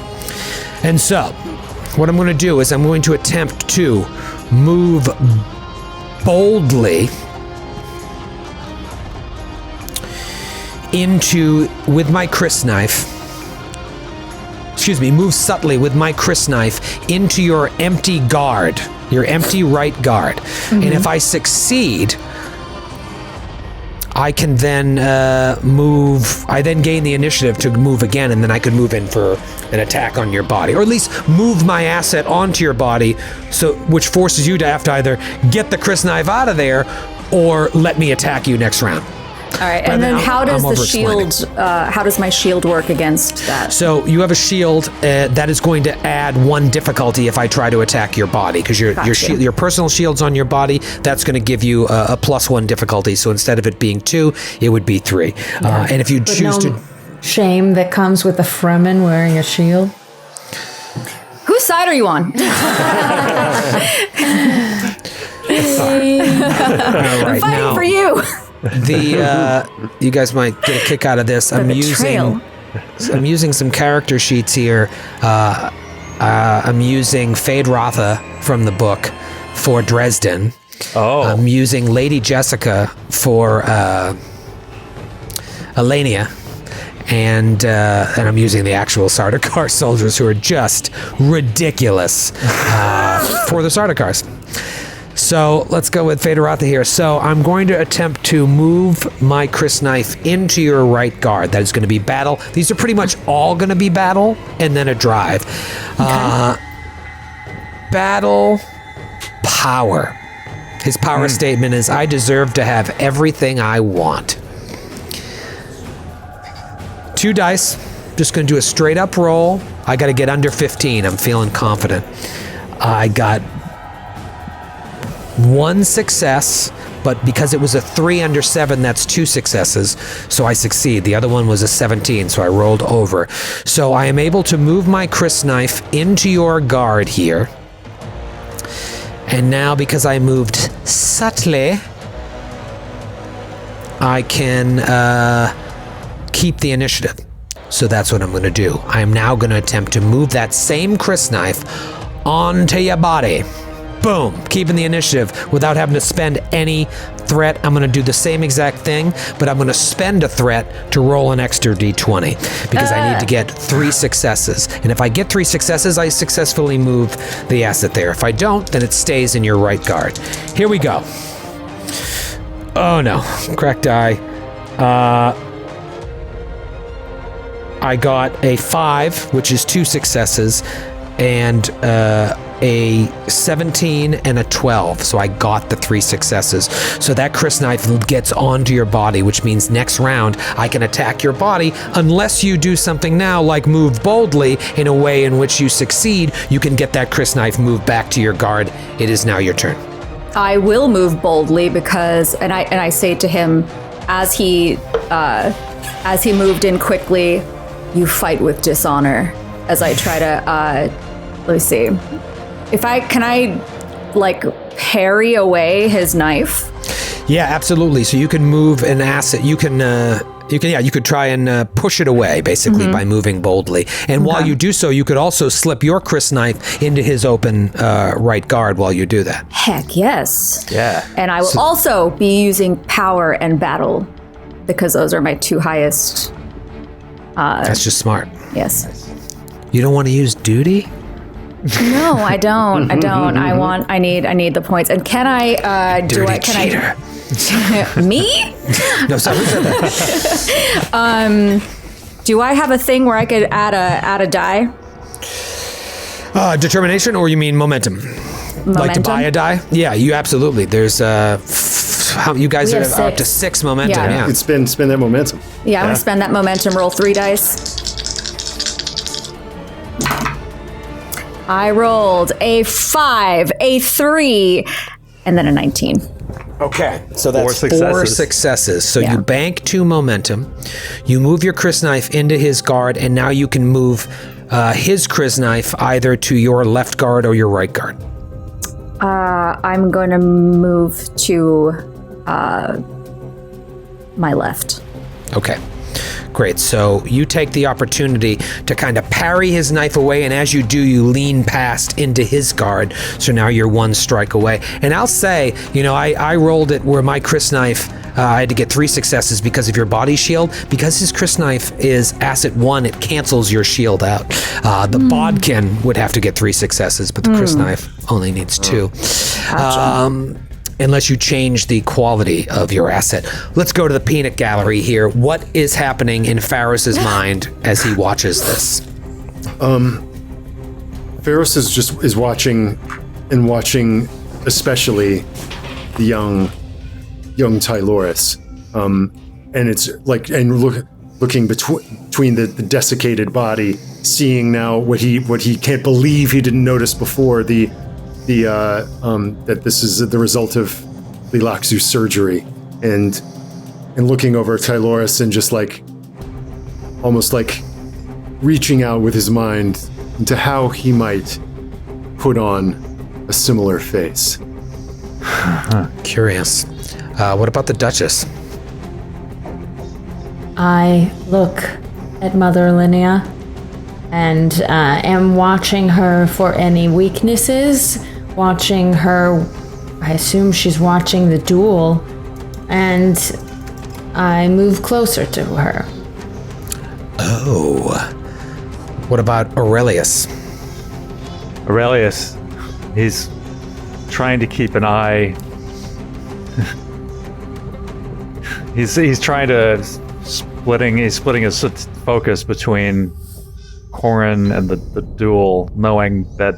And so, what I'm going to do is I'm going to attempt to move boldly with my Chris knife. Move subtly with my Chris knife into your empty guard, your empty right guard. And if I succeed, I can then move. I then gain the initiative to move again, and then I could move in for an attack on your body, or at least move my asset onto your body, which forces you to have to either get the Chris knife out of there or let me attack you next round. All right, and then how does the shield? How does my shield work against that? So you have a shield that is going to add 1 difficulty if I try to attack your body, because your personal shield's on your body. That's going to give you a +1 difficulty. So instead of it being 2, it would be 3. And if you choose to, shame that comes with a Fremen wearing a shield. Whose side are you on? I'm fighting for you. You guys might get a kick out of this. I'm using some character sheets here. I'm using Fade Rotha from the book for Dresden. I'm using Lady Jessica for Elenia. And I'm using the actual Sardaukar soldiers, who are just ridiculous for the Sardaukars. So let's go with Federatha here. So I'm going to attempt to move my Chris knife into your right guard. That is going to be battle. These are pretty much all going to be battle and then a drive. Battle power. His power statement is, I deserve to have everything I want. 2 dice. Just going to do a straight up roll. I got to get under 15. I'm feeling confident. I got 1 success, but because it was a 3 under 7, that's 2 successes, so I succeed. The other one was a 17, so I rolled over. So I am able to move my crysknife into your guard here. And now, because I moved subtly, I can keep the initiative. So that's what I'm going to do. I am now going to attempt to move that same crysknife onto your body. Boom, keeping the initiative without having to spend any threat. I'm going to do the same exact thing, but I'm going to spend a threat to roll an extra d20 because I need to get 3 successes. And if I get 3 successes, I successfully move the asset there. If I don't, then it stays in your right guard. Here we go. Oh no, cracked die. I got a 5, which is 2 successes, and a 17 and a 12, so I got the 3 successes. So that crysknife gets onto your body, which means next round I can attack your body unless you do something now like move boldly in a way in which you succeed. You can get that crysknife moved back to your guard. It is now your turn. I will move boldly because, and I say to him as he moved in quickly, "You fight with dishonor." As I try to, let me see, can I like parry away his knife? Yeah, absolutely. So you can move an asset. You could try and push it away basically by moving boldly. And while you do so, you could also slip your crysknife into his open right guard while you do that. Heck yes. Yeah. And I will also be using power and battle because those are my 2 highest. That's just smart. Yes. You don't want to use duty? No, I don't. I need the points. And can I Dirty cheater. Me? No, sorry, who said that? Do I have a thing where I could add a die? Determination, or you mean momentum? Like to buy a die? Yeah, you absolutely. There's you guys We are have up to 6. 6 momentum. Yeah. Yeah. You can spend that momentum. Yeah, I'm gonna spend that momentum. Roll 3 dice. I rolled a 5, a 3, and then a 19. Okay, so that's 4 successes. So Yeah. you bank 2 momentum, you move your crysknife into his guard, and now you can move his crysknife either to your left guard or your right guard. I'm going to move to my left. Okay. Great. So you take the opportunity to kind of parry his knife away, and as you do, you lean past into his guard. So now you're 1 strike away. And I'll say, I rolled it where my crysknife, I had to get 3 successes because of your body shield. Because his crysknife is asset 1, it cancels your shield out. The bodkin would have to get 3 successes, but the crysknife only needs 2. Unless you change the quality of your asset. Let's go to the peanut gallery here. What is happening in Pharos' mind as he watches this? Pharos is watching, especially the young Tyloris, and it's like looking between the desiccated body, seeing now what he can't believe he didn't notice before, that this is the result of Lilaxu's surgery, and looking over Tyloris and just like almost like reaching out with his mind into how he might put on a similar face. Curious. What about the Duchess? I look at Mother Linnea and am watching her for any weaknesses, watching her. I assume she's watching the duel, and I move closer to her. Oh. What about Aurelius? Aurelius, he's trying to keep an eye. he's trying to splitting his focus between Corin and the duel, knowing that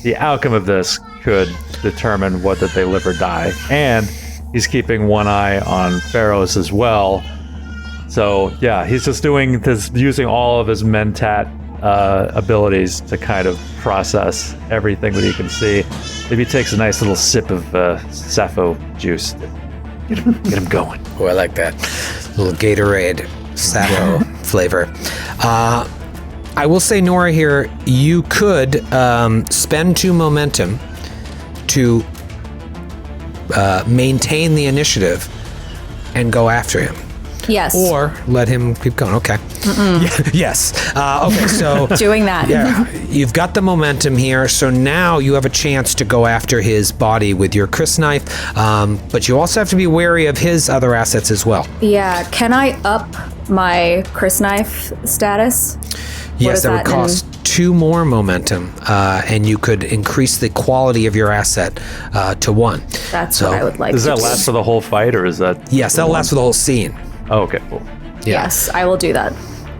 the outcome of this could determine whether they live or die. And he's keeping one eye on Pharos as well. So yeah, he's just doing this, using all of his mentat abilities to kind of process everything that he can see. Maybe he takes a nice little sip of Sappho juice. Get him going. Oh, I like that. Little Gatorade Sappho flavor. I will say, Nora, here, you could spend 2 momentum to maintain the initiative and go after him. Yes. Or let him keep going. Okay. Yes. Okay, so... Doing that. Yeah, you've got the momentum here, so now you have a chance to go after his body with your Chris knife, but you also have to be wary of his other assets as well. Yeah. Can I up my Chris knife status? Yes, that would cost 2 more momentum, and you could increase the quality of your asset to 1. That's what I would like. Does that last for the whole fight, or is that... Yes, that'll last for the whole scene. Oh, okay, cool. Yeah. Yes, I will do that.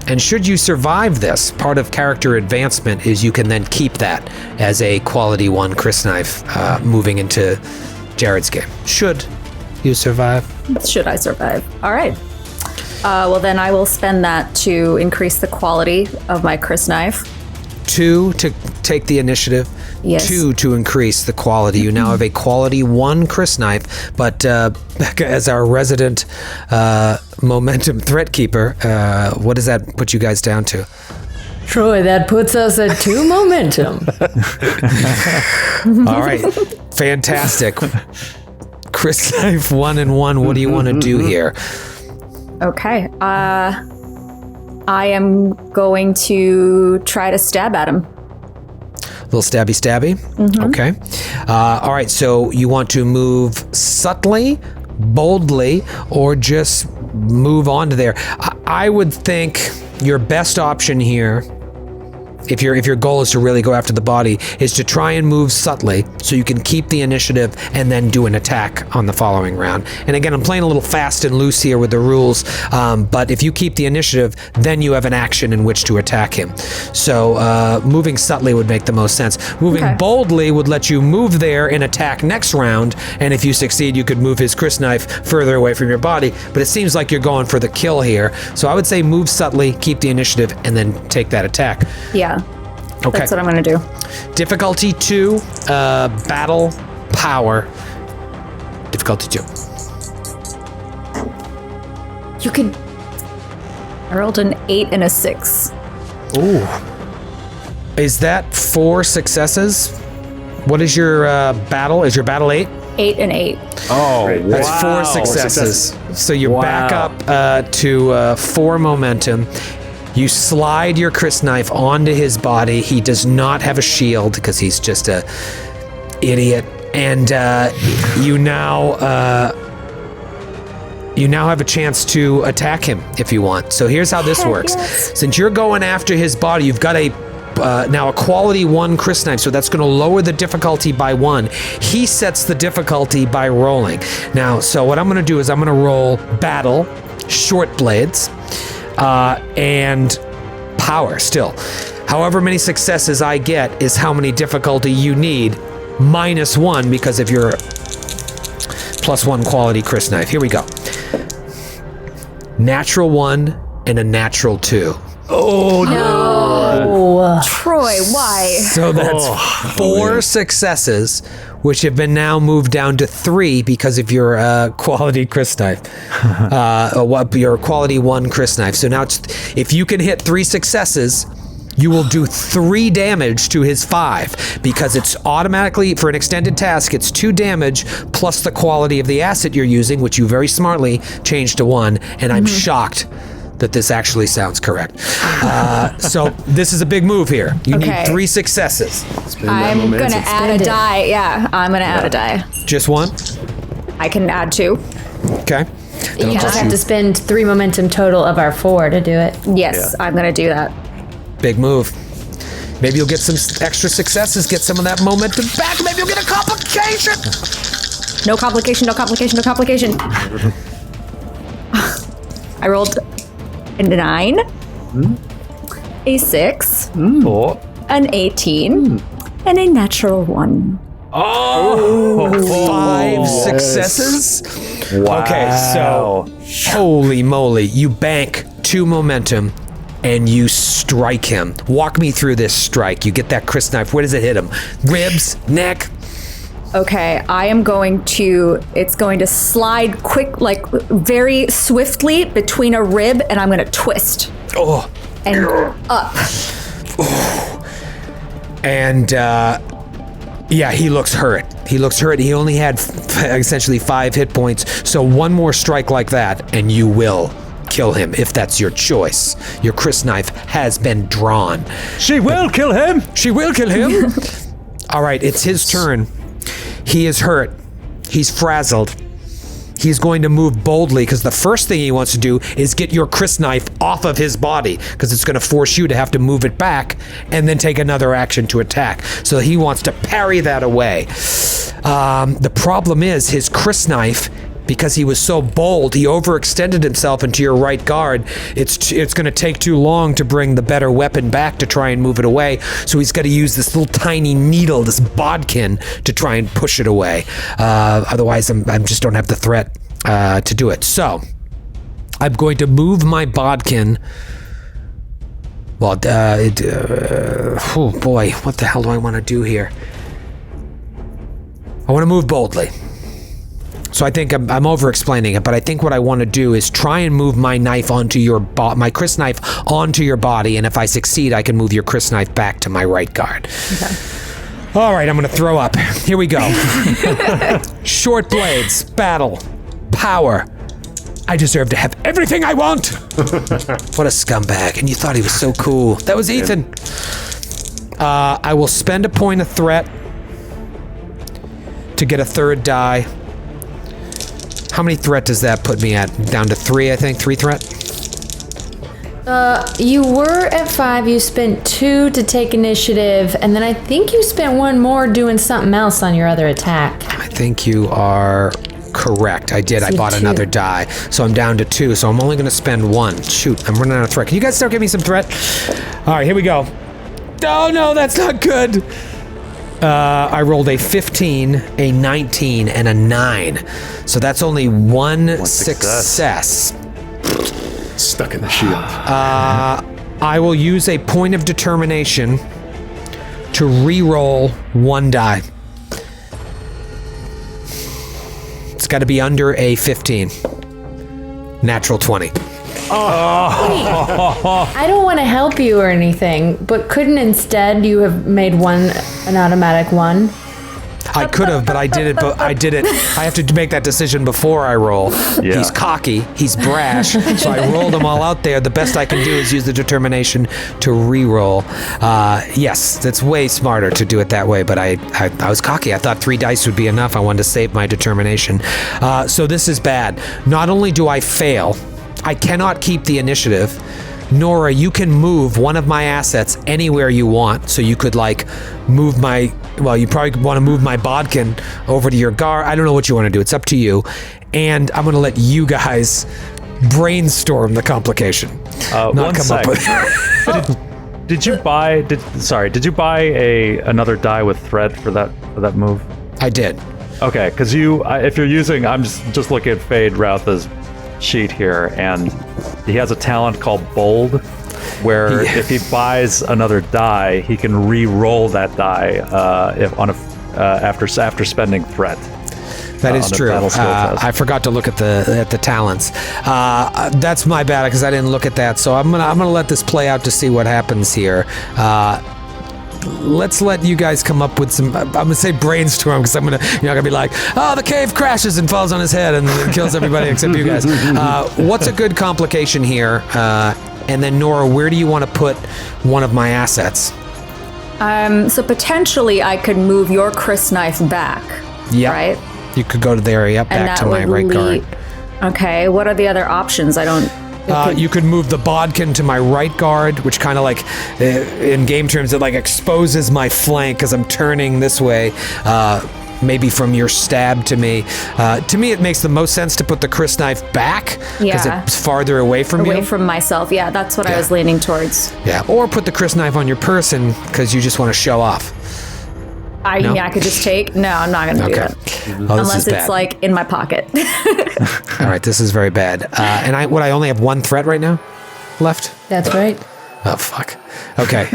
And should you survive this, part of character advancement is you can then keep that as a quality 1 Chris knife moving into Jared's game. Should you survive? Should I survive? All right. Well, then I will spend that to increase the quality of my Chris knife. 2 to take the initiative. Yes. 2 to increase the quality. You now have a quality 1 Chris knife, but Becca, as our resident momentum threat keeper, what does that put you guys down to? Troy, that puts us at 2 momentum. All right. Fantastic. Chris knife 1 and 1. What do you want to do here? Okay. I am going to try to stab at him. Little stabby. Okay. All right. So you want to move subtly, boldly, or just move on to there? I would think your best option here, if your goal is to really go after the body, is to try and move subtly so you can keep the initiative and then do an attack on the following round. And again, I'm playing a little fast and loose here with the rules, but if you keep the initiative, then you have an action in which to attack him. So moving subtly would make the most sense. Moving boldly would let you move there and attack next round, and if you succeed, you could move his Chris knife further away from your body, but it seems like you're going for the kill here. So I would say move subtly, keep the initiative, and then take that attack. Yeah. Okay. That's what I'm going to do. Difficulty 2, battle power. Difficulty 2. You could... I rolled an 8 and a 6. Ooh. Is that 4 successes? What is your battle? Is your battle 8? 8 and 8. Oh, That's 4 successes. So you're back up to 4 momentum. You slide your Chris knife onto his body. He does not have a shield because he's just a idiot. And you now have a chance to attack him if you want. So here's how this works. Yes. Since you're going after his body, you've got now a quality 1 Chris knife, so that's going to lower the difficulty by 1. He sets the difficulty by rolling. Now, so what I'm going to do is I'm going to roll battle, short blades, and power still. However many successes I get is how many difficulty you need, minus 1 because of your plus 1 quality Chris knife. Here we go. Natural 1 and a natural 2. Oh, no. Troy, why? So that's 4 successes, which have been now moved down to 3 because of your quality Chris knife. Your quality 1 Chris knife. So now if you can hit 3 successes, you will do 3 damage to his 5 because it's automatically, for an extended task, it's 2 damage plus the quality of the asset you're using, which you very smartly changed to 1. And I'm shocked that this actually sounds correct. So this is a big move here. You need 3 successes. I'm going to add a die. Yeah, I'm going to add a die. Just 1? I can add 2. Okay. You just have to spend 3 momentum total of our 4 to do it. Yes, I'm going to do that. Big move. Maybe you'll get some extra successes, get some of that momentum back. Maybe you'll get a complication. No complication, no complication, no complication. I rolled a 9, a 6, an 18, and a natural 1. Oh, 5 successes? Wow. Okay, so holy moly, you bank 2 momentum and you strike him. Walk me through this strike. You get that Chris knife. Where does it hit him? Ribs, neck? Okay, it's going to slide quick, like very swiftly between a rib, and I'm going to twist. Oh. And up. And, yeah, he looks hurt. He only had essentially 5 hit points. So one more strike like that, and you will kill him if that's your choice. Your crysknife has been drawn. She will kill him. She will kill him. All right, it's his turn. He is hurt. He's frazzled. He's going to move boldly because the first thing he wants to do is get your crysknife off of his body because it's going to force you to have to move it back and then take another action to attack. So he wants to parry that away. The problem is his crysknife, because he was so bold, he overextended himself into your right guard. It's going to take too long to bring the better weapon back to try and move it away. So he's got to use this little tiny needle, this bodkin, to try and push it away. Otherwise, I just don't have the threat to do it. So I'm going to move my bodkin. Well, oh boy, what the hell do I want to do here? I want to move boldly. So I think I'm over-explaining it, but I think what I want to do is try and move my knife onto my crysknife onto your body, and if I succeed, I can move your crysknife back to my right guard. Okay. All right, I'm going to throw up. Here we go. Short blades, battle, power. I deserve to have everything I want. What a scumbag, and you thought he was so cool. That was Ethan. I will spend a point of threat to get a third die. How many threat does that put me at? Down to 3, I think. 3 threat? You were at 5. You spent 2 to take initiative, and then I think you spent 1 more doing something else on your other attack. I think you are correct. I did. I bought 2. Another die. So I'm down to 2, so I'm only going to spend 1. Shoot, I'm running out of threat. Can you guys start giving me some threat? All right, here we go. Oh, no, that's not good. I rolled a 15, a 19, and a 9. So that's only one success. Stuck in the shield. I will use a point of determination to re-roll 1 die. It's got to be under a 15. Natural 20. I don't want to help you or anything, but couldn't instead you have made 1 an automatic 1? I could have, but I did it. But I did it. I have to make that decision before I roll. Yeah. He's cocky. He's brash. So I rolled them all out there. The best I can do is use the determination to re-roll. Yes, that's way smarter to do it that way. But I was cocky. I thought 3 dice would be enough. I wanted to save my determination. So this is bad. Not only do I fail, I cannot keep the initiative. Nora, you can move one of my assets anywhere you want. So you could move you probably want to move my bodkin over to your guard. I don't know what you want to do. It's up to you. And I'm going to let you guys brainstorm the complication. Not come up with Did you buy another die with threat for that move? I did. Okay, because if you're using, I'm just looking at Fade Routha's sheet here, and he has a talent called Bold, where if he buys another die, he can re-roll that die after spending threat. That is true. I forgot to look at the talents. That's my bad because I didn't look at that. So I'm gonna let this play out to see what happens here. Let's let you guys come up with some. I'm gonna say brainstorm because you're not gonna be like, oh, the cave crashes and falls on his head and kills everybody except you guys. What's a good complication here? And then Nora, where do you want to put one of my assets? So potentially I could move your crysknife back. Yeah. Right. You could go to there. Yep. Back to my right guard. Okay. What are the other options? I don't. You could move the bodkin to my right guard, which kind of in game terms, it exposes my flank because I'm turning this way, maybe from your stab to me. To me, it makes the most sense to put the crysknife back because it's farther away from you. Away from myself. Yeah, that's what I was leaning towards. Yeah, or put the crysknife on your person because you just want to show off. I could just take. No, I'm not going to do that. Oh, unless it's in my pocket. All right, this is very bad. And I only have 1 threat right now left? That's right. Oh, fuck. Okay.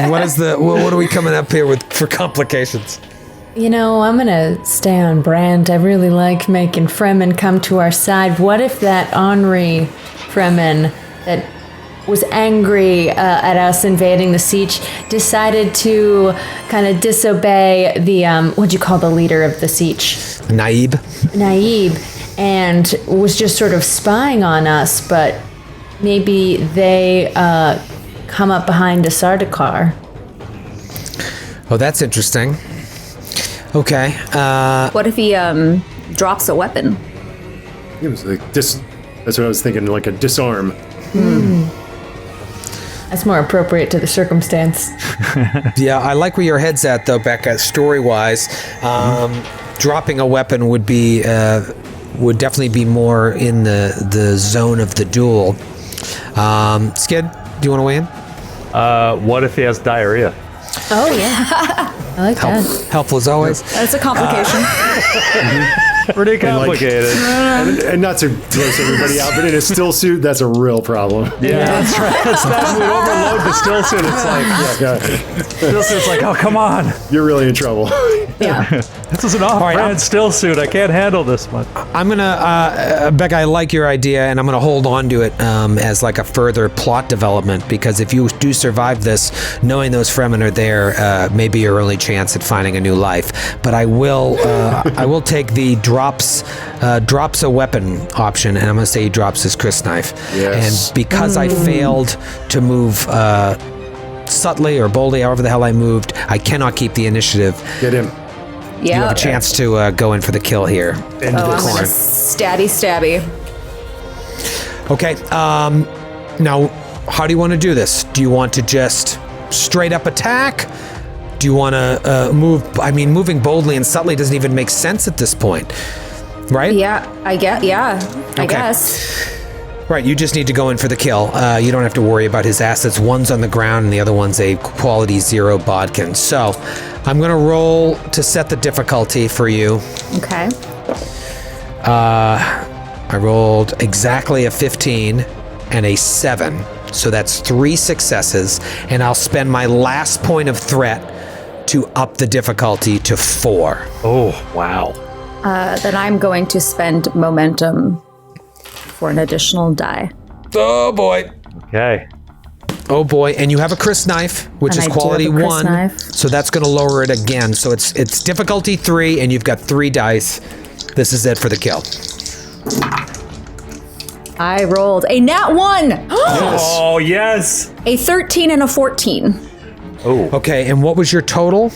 What are we coming up here with for complications? You know, I'm gonna stay on brand. I really like making Fremen come to our side. What if that Henri Fremen that was angry at us invading the sietch decided to kind of disobey the, what'd you call the leader of the sietch? Naib. And was just sort of spying on us, but maybe they come up behind a Sardaukar. Oh, that's interesting. Okay. What if he drops a weapon? It was like that's what I was thinking, like a disarm. That's more appropriate to the circumstance. Yeah, I like where your head's at, though, Becca. Story-wise, dropping a weapon would would definitely be more in the zone of the duel. Skid, do you want to weigh in? What if he has diarrhea? Oh, yeah. I like that. Helpful as always. That's a complication. Pretty complicated. And not to gross everybody out, but in a still suit, that's a real problem. Yeah, that's right. It's that we overload the still suit. It's like, still suit's like, oh, come on. You're really in trouble. Yeah. This is an off-brand still suit. I can't handle this much. I'm gonna, Becca, I like your idea, and I'm gonna hold on to it as like a further plot development, because if you do survive this, knowing those Fremen are there may be your only chance at finding a new life. But I will take the drops a weapon option, and I'm gonna say he drops his crysknife. Yes. And because I failed to move subtly or boldly, however the hell I moved, I cannot keep the initiative. Get him. Yeah. You have a chance to go in for the kill here. I'm gonna stabby. Okay. Now, how do you want to do this? Do you want to just straight up attack? Do you want to move? I mean, moving boldly and subtly doesn't even make sense at this point, right? Yeah, I guess. Right, you just need to go in for the kill. You don't have to worry about his assets. One's on the ground and the other one's a quality 0 bodkin. So, I'm going to roll to set the difficulty for you. Okay. I rolled exactly a 15 and a 7. So that's 3 successes, and I'll spend my last point of threat to up the difficulty to 4. Oh, wow. Then I'm going to spend momentum for an additional die. Oh boy. Okay. Oh boy, and you have a crysknife, which And is I do quality have a 1. crysknife. So that's going to lower it again. So it's difficulty 3, and you've got 3 dice. This is it for the kill. I rolled a nat 1. Oh, yes. A 13 and a 14. Oh. Okay, and what was your total?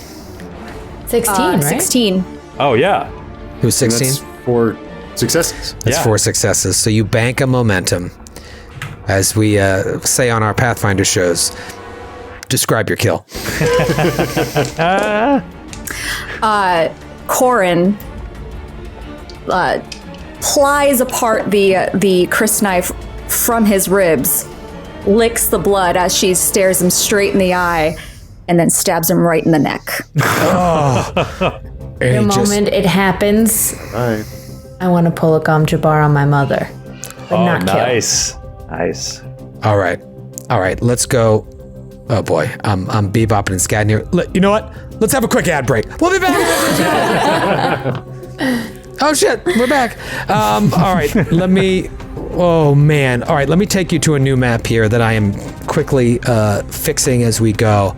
16, right? 16. Oh, yeah. It was 16? That's 4 successes. That's 4 successes. So you bank a momentum. As we say on our Pathfinder shows, describe your kill. Corin plies apart the crysknife from his ribs, licks the blood as she stares him straight in the eye, and then stabs him right in the neck. The moment it happens, All right. I want to pull a Gom Jabbar on my mother, but not kill. Nice. Nice. All right, let's go. Oh boy, I'm bebopping and scatting here. You know what? Let's have a quick ad break. We'll be back. Oh shit, we're back. All right, let me. Oh man. All right, let me take you to a new map here that I am quickly fixing as we go.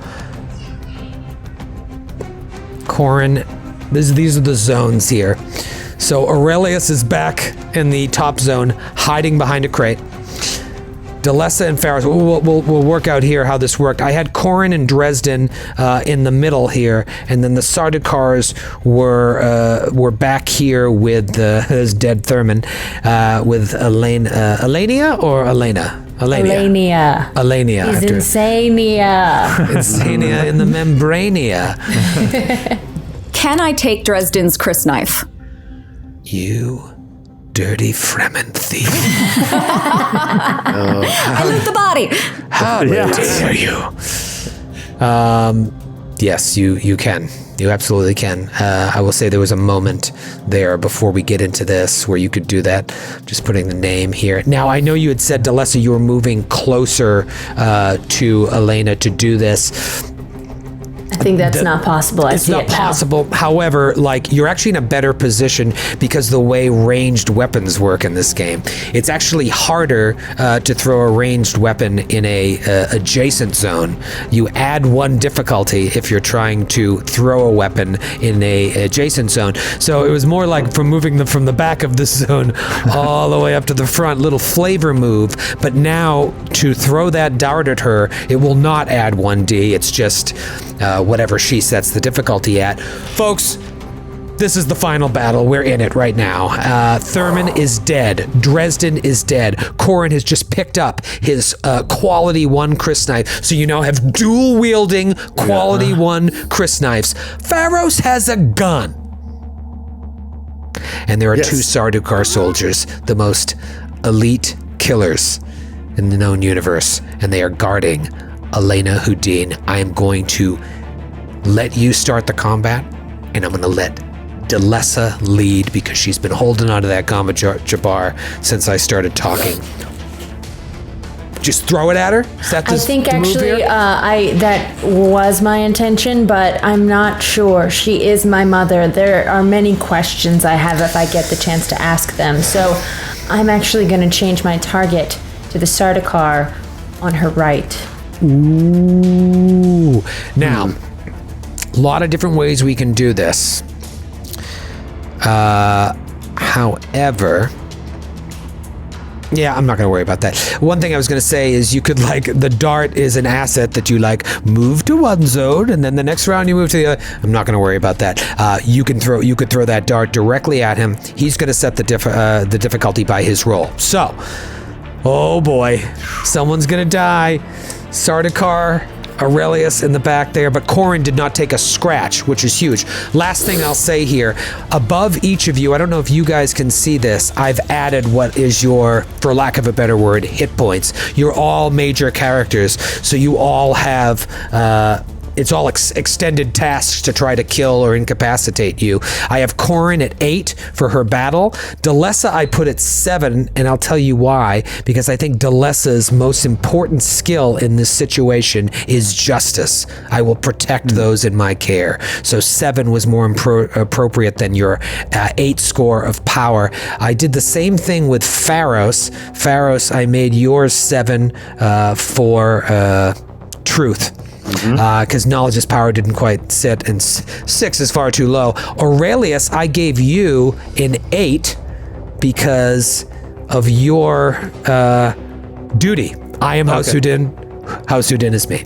Corin, these are the zones here. So Aurelius is back in the top zone, hiding behind a crate. Delessa and Faris, we'll work out here how this worked. I had Corin and Dresden in the middle here, and then the Sardaukars were back here with his dead Thurman, with Elenia or Elena? Elenia. Elenia. He's insania. Insania in the membrania. Can I take Dresden's crysknife? You dirty Fremen thief. I loot the body. How dare you? Yes, you can. You absolutely can. I will say there was a moment there before we get into this where you could do that. Just putting the name here. Now, I know you had said, Delessa, you were moving closer to Elena to do this. I think that's not possible. It's not possible. However, like, you're actually in a better position because the way ranged weapons work in this game. It's actually harder to throw a ranged weapon in a adjacent zone. You add 1 difficulty if you're trying to throw a weapon in a adjacent zone. So it was more like from moving them from the back of this zone all the way up to the front, little flavor move. But now to throw that dart at her, it will not add 1d. It's just whatever she sets the difficulty at. Folks, this is the final battle. We're in it right now. Thurman is dead. Dresden is dead. Corin has just picked up his quality 1 crysknife. So you now have dual wielding quality 1 crysknives. Pharos has a gun. And there are 2 Sardaukar soldiers, the most elite killers in the known universe, and they are guarding Elena Houdin. I am going to let you start the combat, and I'm going to let Delessa lead because she's been holding onto that Gamba Jabbar since I started talking. Just throw it at her? Is that I think actually that was my intention, but I'm not sure. She is my mother. There are many questions I have if I get the chance to ask them. So I'm actually going to change my target to the Sardaukar on her right. Ooh. Now, a lot of different ways we can do this. However, yeah, I'm not going to worry about that. One thing I was going to say is you could, like, the dart is an asset that you, like, move to one zone and then the next round you move to the other. I'm not going to worry about that. You could throw that dart directly at him. He's going to set the difficulty by his roll. So, oh boy, someone's going to die. Sardaukar, Aurelius in the back there, but Corin did not take a scratch, which is huge. Last thing I'll say here, above each of you, I don't know if you guys can see this, I've added what is your, for lack of a better word, hit points. You're all major characters, so you all have, it's all extended tasks to try to kill or incapacitate you. I have Corin at 8 for her battle. Delessa I put at 7, and I'll tell you why, because I think Delessa's most important skill in this situation is justice. I will protect those in my care. So 7 was more appropriate than your 8 score of power. I did the same thing with Pharos. Pharos, I made yours 7 for truth. Because knowledge is power didn't quite sit, and 6 is far too low. Aurelius, I gave you an 8 because of your duty. I am House Houdin. House Houdin is me.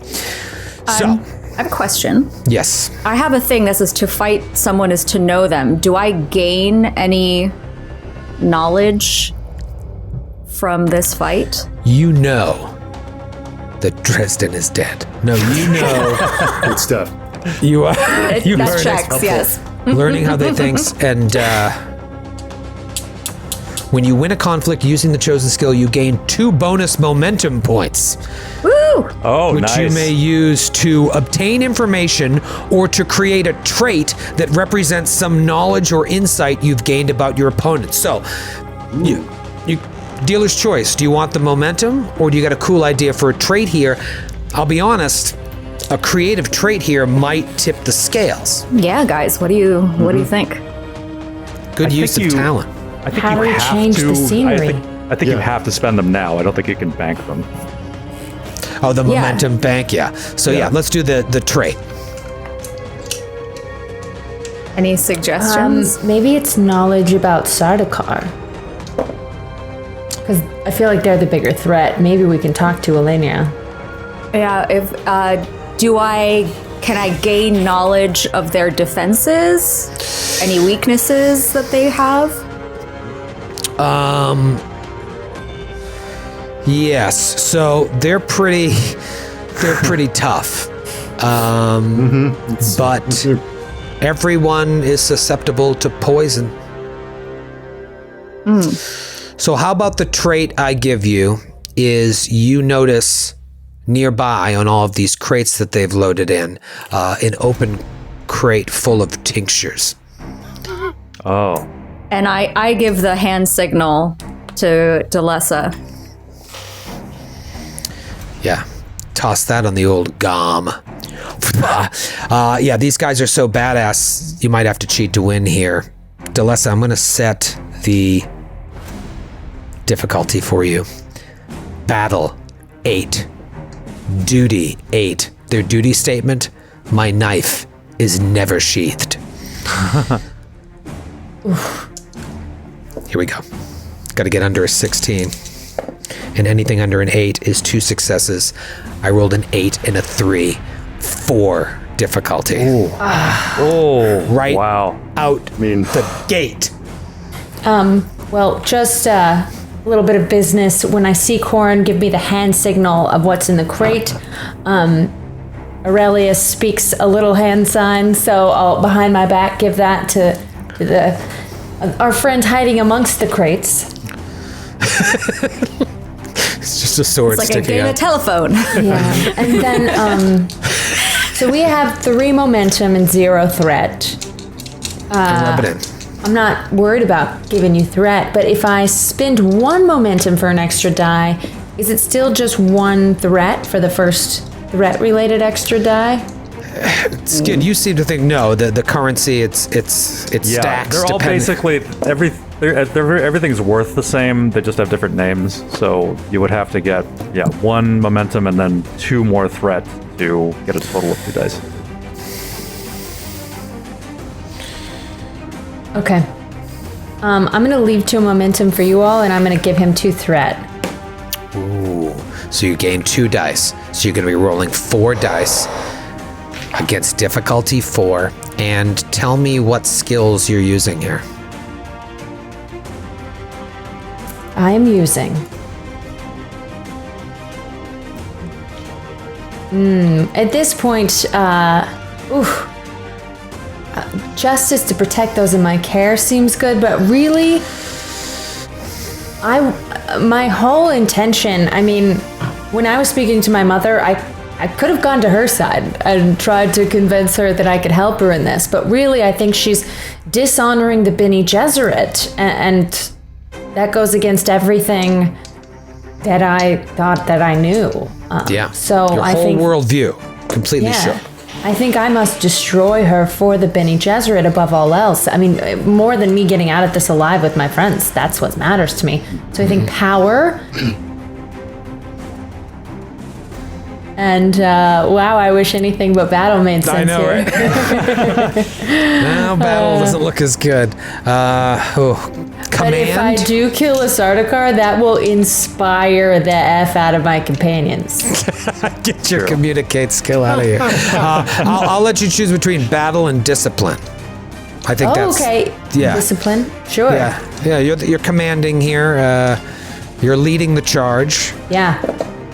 So, I have a question. Yes. I have a thing that says to fight someone is to know them. Do I gain any knowledge from this fight? You know that Dresden is dead. No, you know. Good stuff. You are. You That learn checks, yes. learning how they think, and when you win a conflict using the chosen skill, you gain 2 bonus momentum points. Woo! Oh, which nice. you may use to obtain information or to create a trait that represents some knowledge or insight you've gained about your opponent. So, you dealer's choice. Do you want the momentum, or do you got a cool idea for a trait here? I'll be honest, a creative trait here might tip the scales. Yeah, guys, what do you think? Good use of talent. I think How you do we have change to, the scenery? I think you have to spend them now. I don't think you can bank them. Oh, the Yeah. momentum bank, yeah. So yeah, let's do the trait. Any suggestions? Maybe it's knowledge about Sardaukar. Because I feel like they're the bigger threat. Maybe we can talk to Elena. Yeah, if can I gain knowledge of their defenses? Any weaknesses that they have? Yes. So they're pretty tough. But everyone is susceptible to poison. So how about the trait I give you is you notice nearby on all of these crates that they've loaded in, an open crate full of tinctures. Oh. And I give the hand signal to Delessa. Yeah. Toss that on the old gom. Yeah, these guys are so badass, you might have to cheat to win here. Delessa, I'm going to set the difficulty for you. Battle, 8. Duty, 8. Their duty statement, my knife is never sheathed. Here we go. Got to get under a 16. And anything under an 8 is 2 successes. I rolled an 8 and a 3. 4 difficulty. Right Wow. out the gate. Well, just a little bit of business. When I see Corin give me the hand signal of what's in the crate, Aurelius speaks a little hand sign, so I'll, behind my back, give that to our friend hiding amongst the crates. It's just a sword It's like a sticking game of out. telephone. Yeah, and then so we have 3 momentum and 0 threat. Rub it in. I'm not worried about giving you threat, but if I spend 1 momentum for an extra die, is it still just 1 threat for the first threat-related extra die? Skid, you seem to think no. The currency, it's Yeah, stacks. they're all basically everything's worth the same. They just have different names. So you would have to get 1 momentum and then 2 more threat to get a total of 2 dice. Okay. I'm gonna leave 2 momentum for you all, and I'm gonna give him 2 threat. Ooh. So you gain 2 dice. So you're going to be rolling 4 dice against difficulty 4. And tell me what skills you're using here. I am using. At this point, justice to protect those in my care seems good, but really, my whole intention, I mean, when I was speaking to my mother, I could have gone to her side and tried to convince her that I could help her in this, but really I think she's dishonoring the Bene Gesserit, and that goes against everything that I thought that I knew. So Your I whole think worldview completely shook. I think I must destroy her for the Bene Gesserit above all else. I mean, more than me getting out of this alive with my friends. That's what matters to me. So I think power. And wow, I wish anything but battle made sense I know, here. right? No, battle doesn't look as good. But if I Command. do kill a Sardaukar, that will inspire the F out of my companions. Get your communicate skill out of here. I'll let you choose between battle and discipline. I think that's okay. yeah. Discipline, sure. Yeah. You're commanding here. You're leading the charge. Yeah.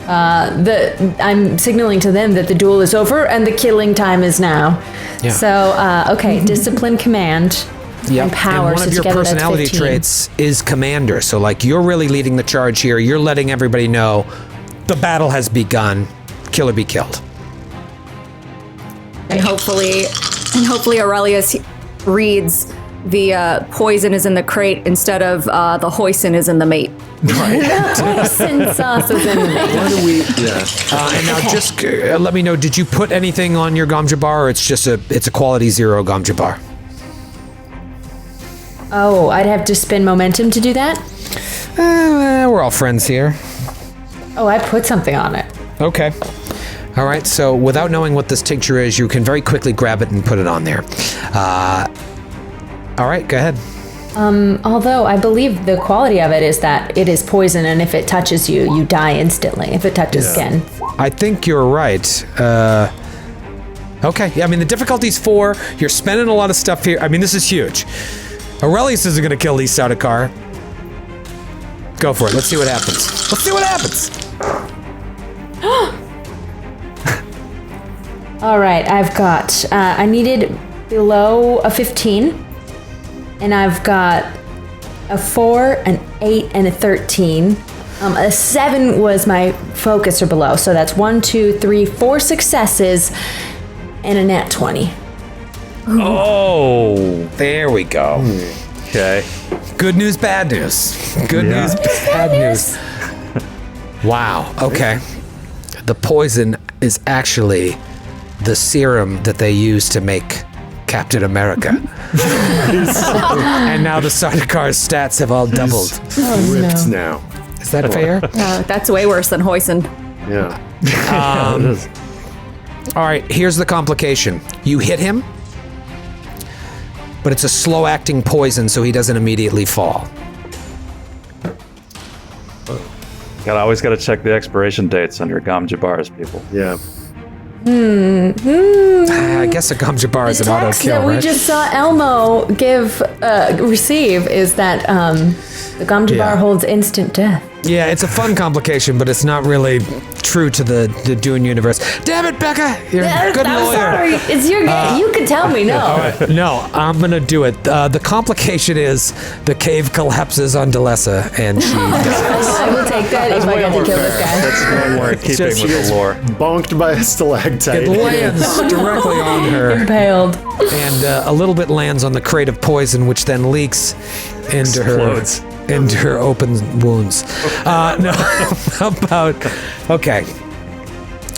I'm signaling to them that the duel is over and the killing time is now. Yeah. So, okay, discipline, command, and power. And one so of your together that's personality 15. traits is commander. So, like, you're really leading the charge here. You're letting everybody know the battle has begun. Kill or be killed. And hopefully Aurelius reads the poison is in the crate instead of the hoisin is in the mate. Hoisin sauce is in the mix. Why do we? Yeah. And now, just let me know. Did you put anything on your Gamja bar, or it's a quality 0 Gamja bar? Oh, I'd have to spend momentum to do that? We're all friends here. Oh, I put something on it. Okay. All right. So, without knowing what this tincture is, you can very quickly grab it and put it on there. All right. Go ahead. Although I believe the quality of it is that it is poison, and if it touches you, you die instantly. If it touches skin. I think you're right. Okay. Yeah, I mean, the difficulty's 4. You're spending a lot of stuff here. I mean, this is huge. Aurelius isn't going to kill these Sardaukar. Go for it. Let's see what happens. Let's see what happens. All right, I've got, I needed below a 15, and I've got a 4, an 8, and a 13. A 7 was my focus or below, so that's 1, 2, 3, 4 successes, and a nat 20. Oh, There we go. okay. Good news, bad news. Good news, bad news. Wow. Okay. The poison is actually the serum that they used to make Captain America. And now the Sardakar's stats have all doubled. Ripped now. Is that fair? That's way worse than Hoisin. Yeah. All right, here's the complication. You hit him, but it's a slow-acting poison, so he doesn't immediately fall. Always got to check the expiration dates on your Gom Jabars, people. Yeah. I guess a Gom Jabbar is an auto Text kill, that we right? just saw Elmo receive is that the Gom Jabbar Yeah. holds instant death. Yeah, it's a fun complication, but it's not really true to the Dune universe. Damn it, Becca! You're a good I'm lawyer. sorry. It's your game. You can tell me no. No, I'm gonna do it. The complication is the cave collapses on Delessa, and she dies. I will take that if I get to kill this guy. That's more in keeping Just- with the lore. Bonked by a stalactite. It lands directly on her, Impaled. and a little bit lands on the crate of poison, which then leaks into Explodes. into her open wounds. No, how about okay.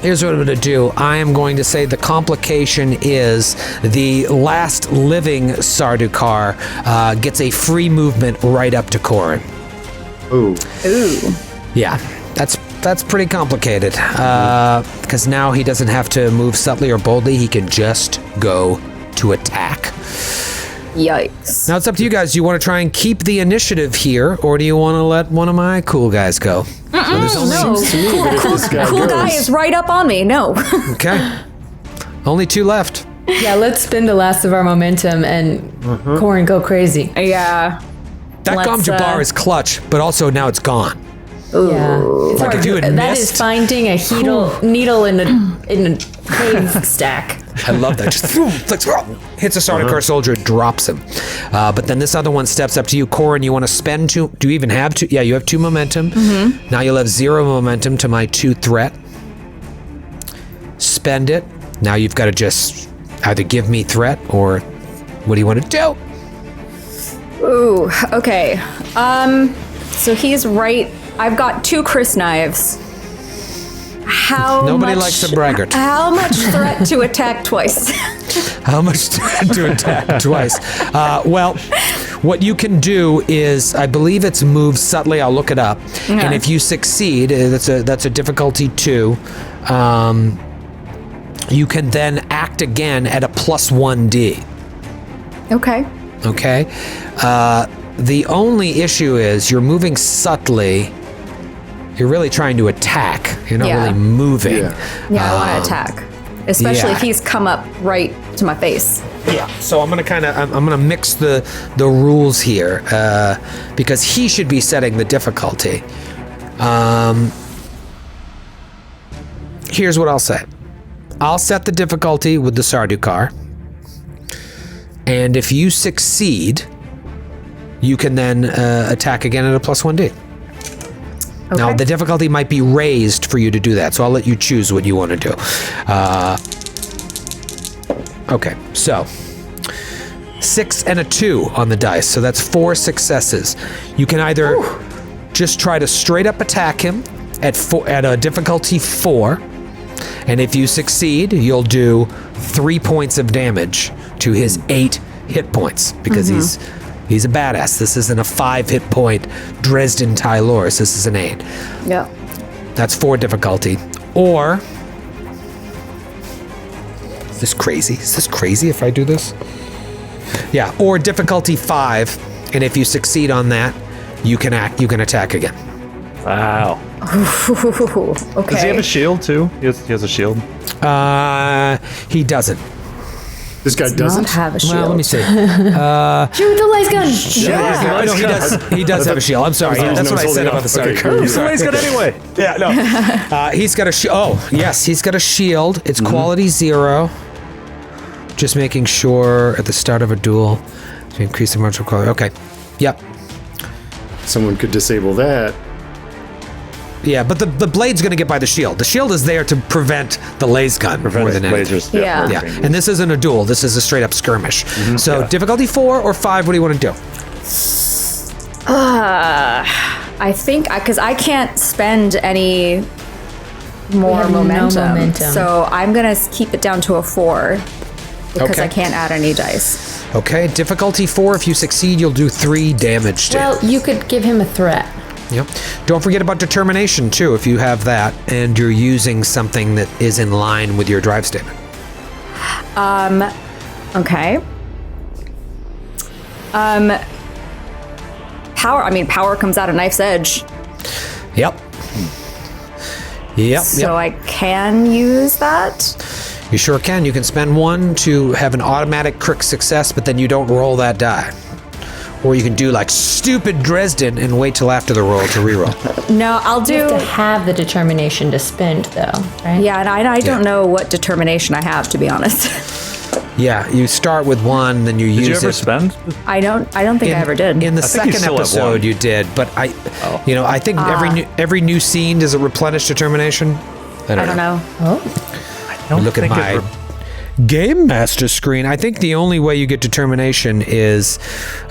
Here's what I'm going to do. I am going to say the complication is the last living Sardukar gets a free movement right up to Corrin. Ooh. Yeah, that's pretty complicated because now he doesn't have to move subtly or boldly. He can just go to attack. Yikes. Now it's up to you guys. Do you want to try and keep the initiative here, or do you want to let one of my cool guys go? No. This guy Cool guy goes. is right up on me. No. Okay. Only 2 left. Yeah, let's spend the last of our momentum and Corrin go crazy. Yeah. That Let's, Gom Jabbar is clutch, but also now it's gone. Yeah. It's Like if you had that missed- is finding a needle in a cave stack. I love that. Just hits a Sardaukar soldier, drops him. But then this other one steps up to you, Corrin. You want to spend 2? Do you even have 2? Yeah, you have 2 momentum. Now you'll have 0 momentum to my 2 threat. Spend it. Now you've got to just either give me threat or what do you want to do? Ooh. Okay. So he's right. I've got 2 Chris knives. Nobody likes a braggart. How much threat to attack twice? How much to attack twice? Well, what you can do is, I believe it's move subtly. I'll look it up. And if you succeed, that's a difficulty 2. You can then act again at a +1d. Okay. Okay. The only issue is you're moving subtly. You're really trying to attack. You're not Yeah. really moving. Yeah. Yeah, I want to attack, especially yeah. if he's come up right to my face. Yeah. So I'm gonna mix the rules here because he should be setting the difficulty. Here's what I'll say. I'll set the difficulty with the Sardaukar, and if you succeed, you can then attack again at a +1d. Now, the difficulty might be raised for you to do that, so I'll let you choose what you want to do. Okay, so 6 and a 2 on the dice, so that's 4 successes. You can either just try to straight up attack him at a difficulty 4, and if you succeed, you'll do 3 points of damage to his 8 hit points because he's a badass. This isn't a 5 hit point Dresden Tylors. This is an 8. Yeah. That's 4 difficulty. Or is this crazy? Is this crazy if I do this? Yeah. Or difficulty 5, and if you succeed on that, you can attack again. Wow. Okay. Does he have a shield too? He has a shield. He doesn't. This guy Not doesn't. have a shield. Well, let me see. Shoot the lace gun. I know he does have a shield. I'm sorry. That's That's what I said about the Sardaukar. Somebody's good anyway. Yeah, no. He's got a shield. Oh, yes, he's got a shield. It's quality 0. Just making sure at the start of a duel to increase the martial quality. Okay. Yep. Someone could disable that. Yeah, but the blade's going to get by the shield. The shield is there to prevent the laze gun more than anything. Lasers. Yeah. Yeah, and this isn't a duel. This is a straight up skirmish. So difficulty 4 or 5. What do you want to do? I think because I can't spend any more have no momentum. momentum. So I'm going to keep it down to a 4 because Okay. I can't add any dice. Okay, difficulty 4. If you succeed, you'll do 3 damage to him. Well, you could give him a threat. Yep. Don't forget about determination too. If you have that and you're using something that is in line with your drive statement. Okay. Power. I mean, power comes out of knife's edge. Yep. Yep. So I can use that. You sure can. You can spend 1 to have an automatic crit success, but then you don't roll that die. Or you can do like stupid Dresden and wait till after the roll to reroll. No, I'll You have do. to have the determination to spend, though, right? Yeah, and I don't know what determination I have, to be honest. Yeah, you start with 1, then you Did use you ever it. spend? I don't think I ever did. In the think you second still have episode, 1. you did, but I think every new scene does it replenish determination. I don't know. Oh, Don't Look at think my it Game Master screen. I think the only way you get determination is,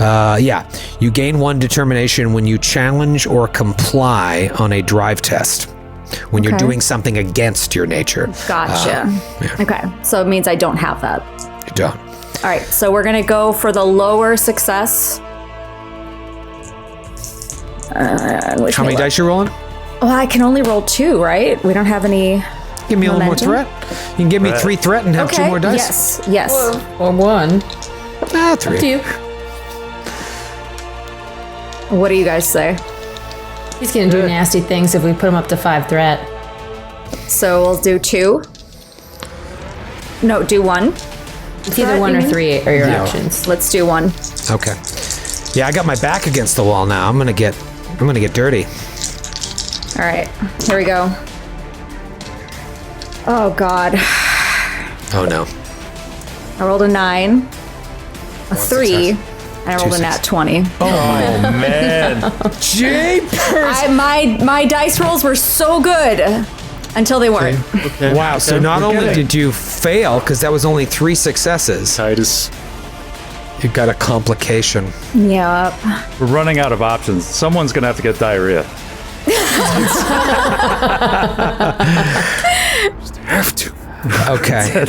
you gain 1 determination when you challenge or comply on a drive test. When you're Okay. doing something against your nature. Gotcha. Okay, so it means I don't have that. You don't. All right, so we're gonna go for the lower success. How many dice you rolling? Well, I can only roll 2, right? We don't have any. Give me a little more Momentum? threat. You can give me 3 threat and have 2 more dice. Yes. or 1. 3. Do you? What do you guys say? He's gonna do nasty things if we put him up to 5 threat. So we'll do 2. No, do 1. It's either Threat, 1 you or mean? 3 are your options. Let's do 1. Okay. Yeah, I got my back against the wall now. I'm gonna get dirty. All right, here we go. Oh God, Oh no. I rolled a 9, a 3, and I rolled a nat 20. Oh man. My dice rolls were so good until they weren't. Okay. Wow. So not we're only getting- did you fail, because that was only 3 successes, Titus. you got a complication. Yep. We're running out of options. Someone's gonna have to get diarrhea. Have to. Okay.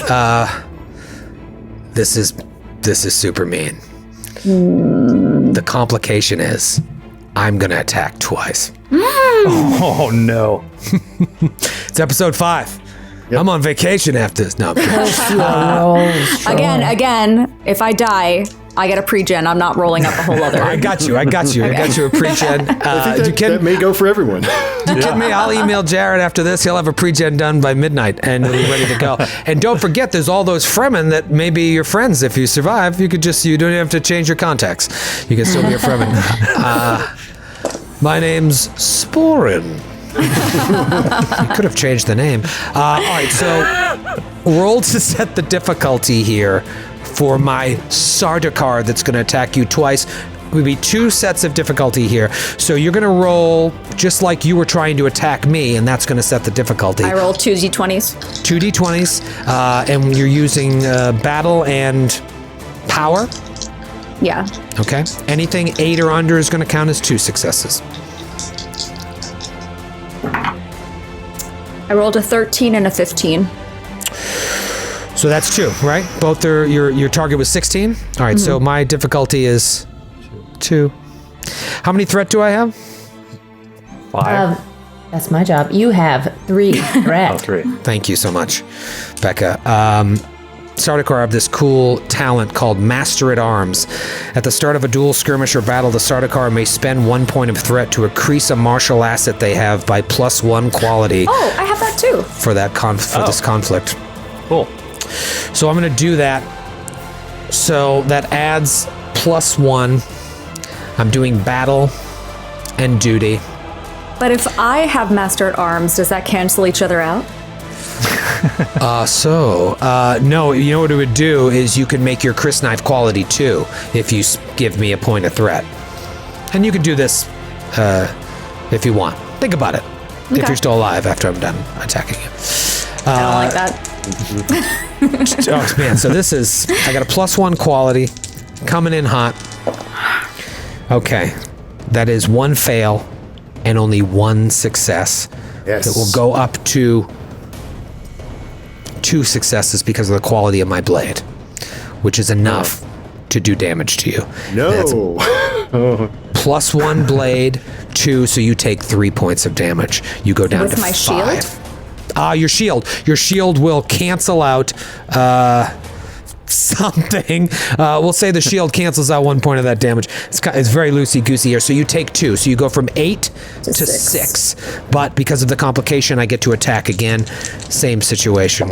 This is super mean. The complication is I'm gonna attack twice. Oh no. It's episode 5. I'm on vacation after this. No, I'm kidding. Again, if I die, I get a pre-gen. I'm not rolling up a whole other. I got you. I got you a pre-gen. I think you that may go for everyone. kidding me? I'll email Jared after this. He'll have a pre-gen done by midnight and it'll be ready to go. And don't forget, there's all those Fremen that may be your friends. If you survive, you don't have to change your contacts. You can still be a Fremen. My name's Sporin. You could have changed the name. All right, so roll to set the difficulty here for my Sardaukar that's going to attack you twice. It would be 2 sets of difficulty here. So you're going to roll just like you were trying to attack me, and that's going to set the difficulty. I rolled 2 d20s. 2 d20s, and you're using battle and power. Yeah. Okay. Anything 8 or under is going to count as 2 successes. I rolled a 13 and a 15. So that's 2, right? Both are your target was 16. All right, so my difficulty is 2. How many threat do I have? 5. That's my job. You have 3 threat. Oh, 3. Thank you so much, Becca. Sardaukar have this cool talent called Master at Arms. At the start of a duel, skirmish, or battle, the Sardaukar may spend 1 point of threat to increase a martial asset they have by +1 quality Oh, I have that too. for this conflict. Cool. So I'm going to do that. So that adds +1. I'm doing battle and duty. But if I have Master at Arms, does that cancel each other out? No, you know what it would do is you could make your Chris Knife quality 2 if you give me a point of threat. And you could do this if you want. Think about it. If Okay. you're still alive after I'm done attacking you. I don't like that. Oh, man. So this is, I got a +1 quality coming in hot. Okay. That is 1 fail and only one success. Yes. It will go up to 2 successes because of the quality of my blade, which is enough to do damage to you. No. Plus 1 blade, 2, so you take 3 points of damage. You go down With to my 5. shield? Your shield. Your shield will cancel out something. We'll say the shield cancels out 1 point of that damage. It's very loosey-goosey here. So you take 2. So you go from 8 to 6. But because of the complication, I get to attack again. Same situation.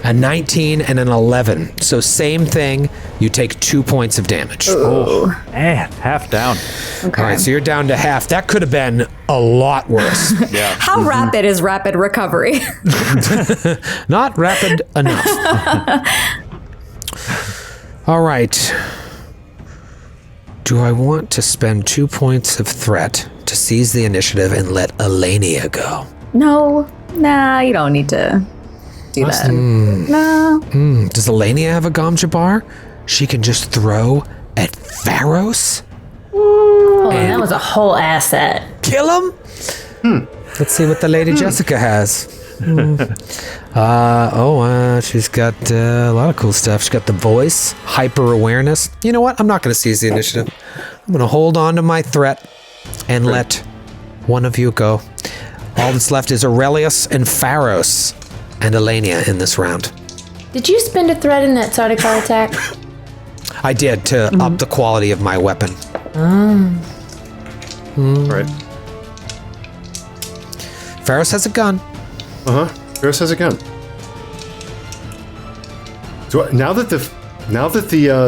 A 19 and an 11. So same thing. You take 2 points of damage. Oh, man, half down. Okay. All right, so you're down to half. That could have been a lot worse. Yeah. How rapid is rapid recovery? Not rapid enough. All right. Do I want to spend 2 points of threat to seize the initiative and let Elenia go? No. Nah, you don't need to do that. No. Does Elenia have a Gom Jabbar? She can just throw at Pharos? Oh, that was a whole asset. Kill him? Let's see what the Lady Jessica has. She's got a lot of cool stuff. She's got the voice, hyper awareness. You know what? I'm not going to seize the initiative. I'm going to hold on to my threat and let one of you go. All that's left is Aurelius and Pharos and Elenia in this round. Did you spend a threat in that Sardaukar attack? I did to up the quality of my weapon. Right. Pharos has a gun. Ferris has a gun. Now that the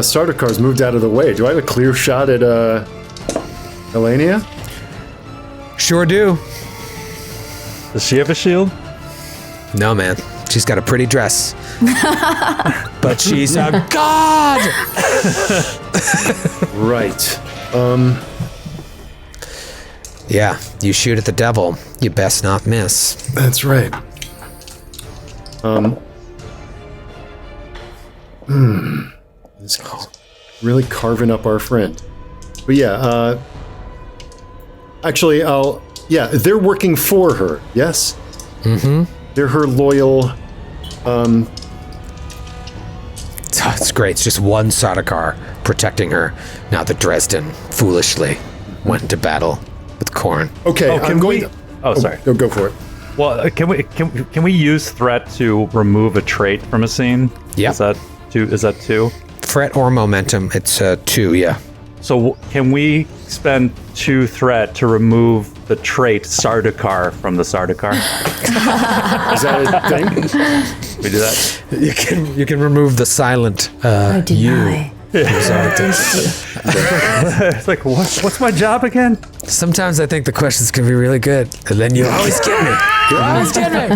Sardaukars moved out of the way, do I have a clear shot at Elenia? Sure do. Does she have a shield? No, man. She's got a pretty dress. But she's a god! Right. Yeah, you shoot at the devil. You best not miss. That's right. This guy's really carving up our friend. But yeah, actually, they're working for her, yes? Mm-hmm. They're her loyal, It's great. It's just one Sardaukar protecting her. Now that Dresden foolishly went into battle with Khorne. Okay, Sorry. Go for it. Well, can we use threat to remove a trait from a scene? Yep. Is that 2? Threat or momentum, it's 2, yeah. So can we spend 2 threat to remove the trait Sardaukar from the Sardaukar? Is that a thing? We do that. You can remove the silent I deny. It's like, what's my job again? Sometimes I think the questions can be really good, and then you always get me. You always get me.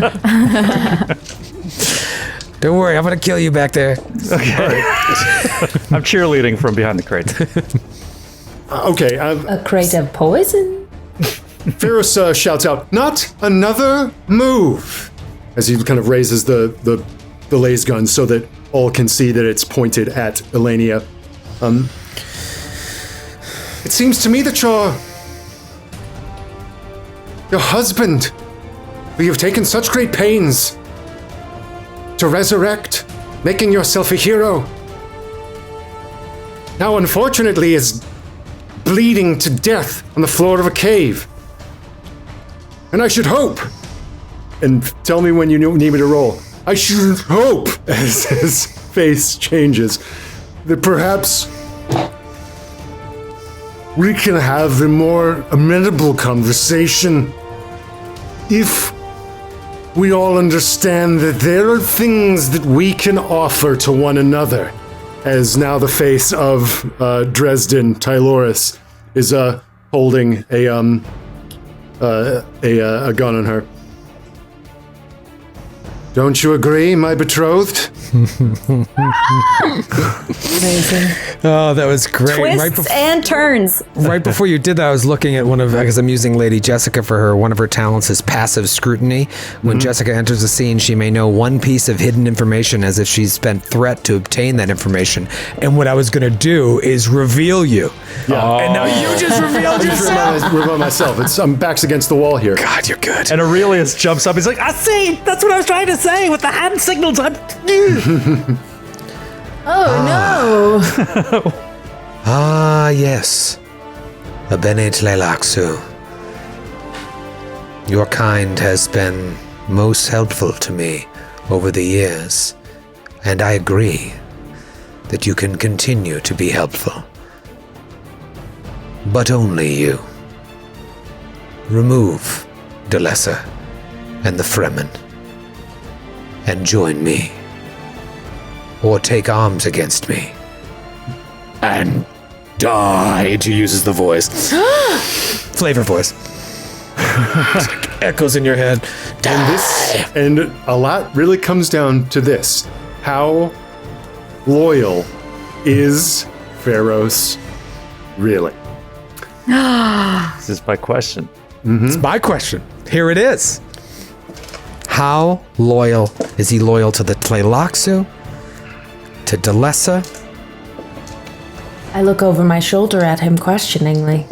Don't worry, I'm gonna kill you back there. Okay. I'm cheerleading from behind the crate. Okay. A crate of poison? Ferris shouts out, "Not another move!" As he kind of raises the laser gun so that all can see that it's pointed at Elenia. It seems to me that your husband, who you've taken such great pains to resurrect, making yourself a hero, now unfortunately is bleeding to death on the floor of a cave. And I should hope, and tell me when you need me to roll, I should hope, as his face changes, that perhaps we can have a more amenable conversation if we all understand that there are things that we can offer to one another. As now the face of Dresden Tyloris is holding a gun on her. Don't you agree, my betrothed? Amazing. Oh, that was great. Twists and turns. Right before you did that, I was looking at because I'm using Lady Jessica for her. One of her talents is passive scrutiny. When Jessica enters a scene, she may know one piece of hidden information as if she's spent threat to obtain that information. And what I was going to do is reveal you. Yeah. And now you just revealed yourself. Reveal myself. I'm backs against the wall here. God, you're good. And Aurelius jumps up. He's like, I see. That's what I was trying to say with the hand signals. Oh, no. Ah, yes. The Bene Tleilaxu. Your kind has been most helpful to me over the years, and I agree that you can continue to be helpful. But only you. Remove Delessa and the Fremen, and join me. Or take arms against me. And die, she uses the voice. Flavor voice. Echoes in your head. And a lot really comes down to this. How loyal is Pharaohs really? This is my question. It's my question. Here it is. How loyal is he loyal to the Tleilaxu? To Delessa? I look over my shoulder at him questioningly.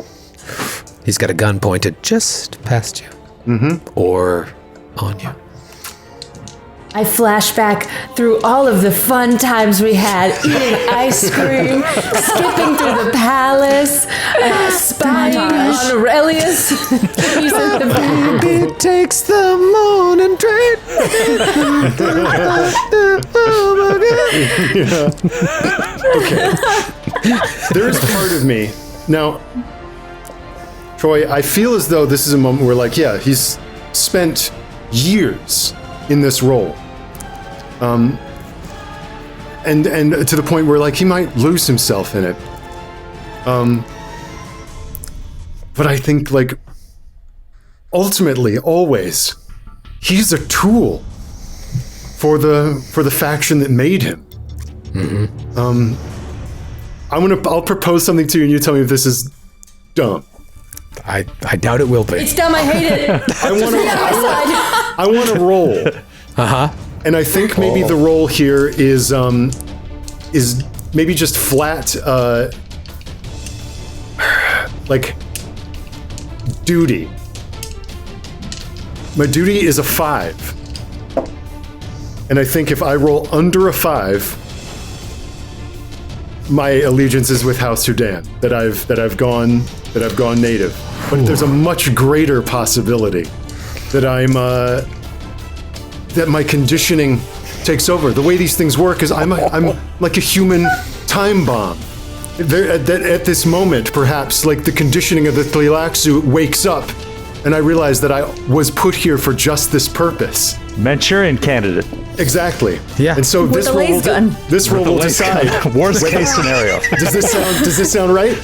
He's got a gun pointed just past you. Or on you. I flash back through all of the fun times we had, eating ice cream, skipping through the palace, spying on Aurelius. He's at the back. It takes the morning train. Okay. There is part of me. Now, Troy, I feel as though this is a moment where, like, yeah, he's spent years in this role. And to the point where, like, he might lose himself in it. But I think, like, ultimately, always, he's a tool for the faction that made him. I'll propose something to you, and you tell me if this is dumb. I doubt it will be. It's dumb, I hate it. I want to roll. And I think maybe the role here is maybe just flat, like, duty. My duty is a 5. And I think if I roll under a 5, my allegiance is with House Houdin, that I've gone native. But there's a much greater possibility that that my conditioning takes over. The way these things work is I'm like a human time bomb. At this moment, perhaps, like, the conditioning of the Tleilaxu wakes up, and I realize that I was put here for just this purpose. Manchurian candidate. Exactly. Yeah. And so this roll will decide. Worst case scenario. Does this sound right?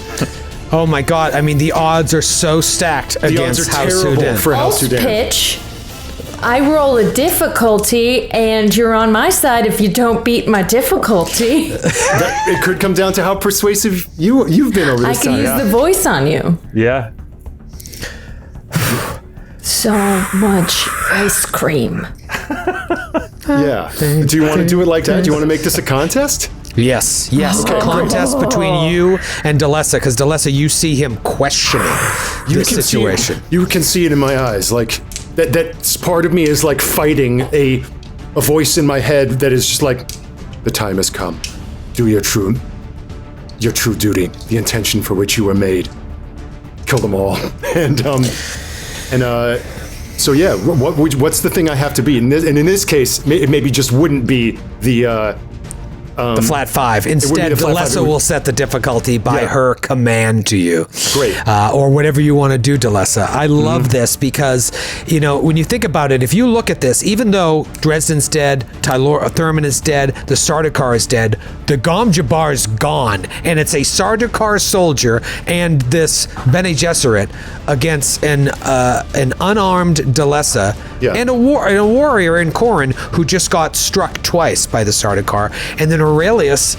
Oh my God! I mean, the odds are so stacked The odds against are House terrible Houdin. for House False Houdin. pitch. I roll a difficulty, and you're on my side if you don't beat my difficulty. It could come down to how persuasive you've been over I this can time. use the voice on you. Yeah. So much ice cream. Yeah. Do you want to do it like that? Do you want to make this a contest? Yes. A contest between you and Delessa, because Delessa, you see him questioning this situation. You can see it in my eyes. Like, that's part of me is like fighting a voice in my head that is just like, the time has come. Do your true duty, the intention for which you were made. Kill them all. So yeah, what's the thing I have to be? And in this case, it maybe just wouldn't be the flat 5. Instead, Delessa will set the difficulty by her command to you. Great. Or whatever you want to do, Delessa. I love this because, you know, when you think about it, if you look at this, even though Dresden's dead, Thurman is dead, the Sardaukar is dead, the Gom Jabbar is gone, and it's a Sardaukar soldier and this Bene Gesserit against an unarmed Delessa Yeah. And a warrior in Corrin who just got struck twice by the Sardaukar. And then Aurelius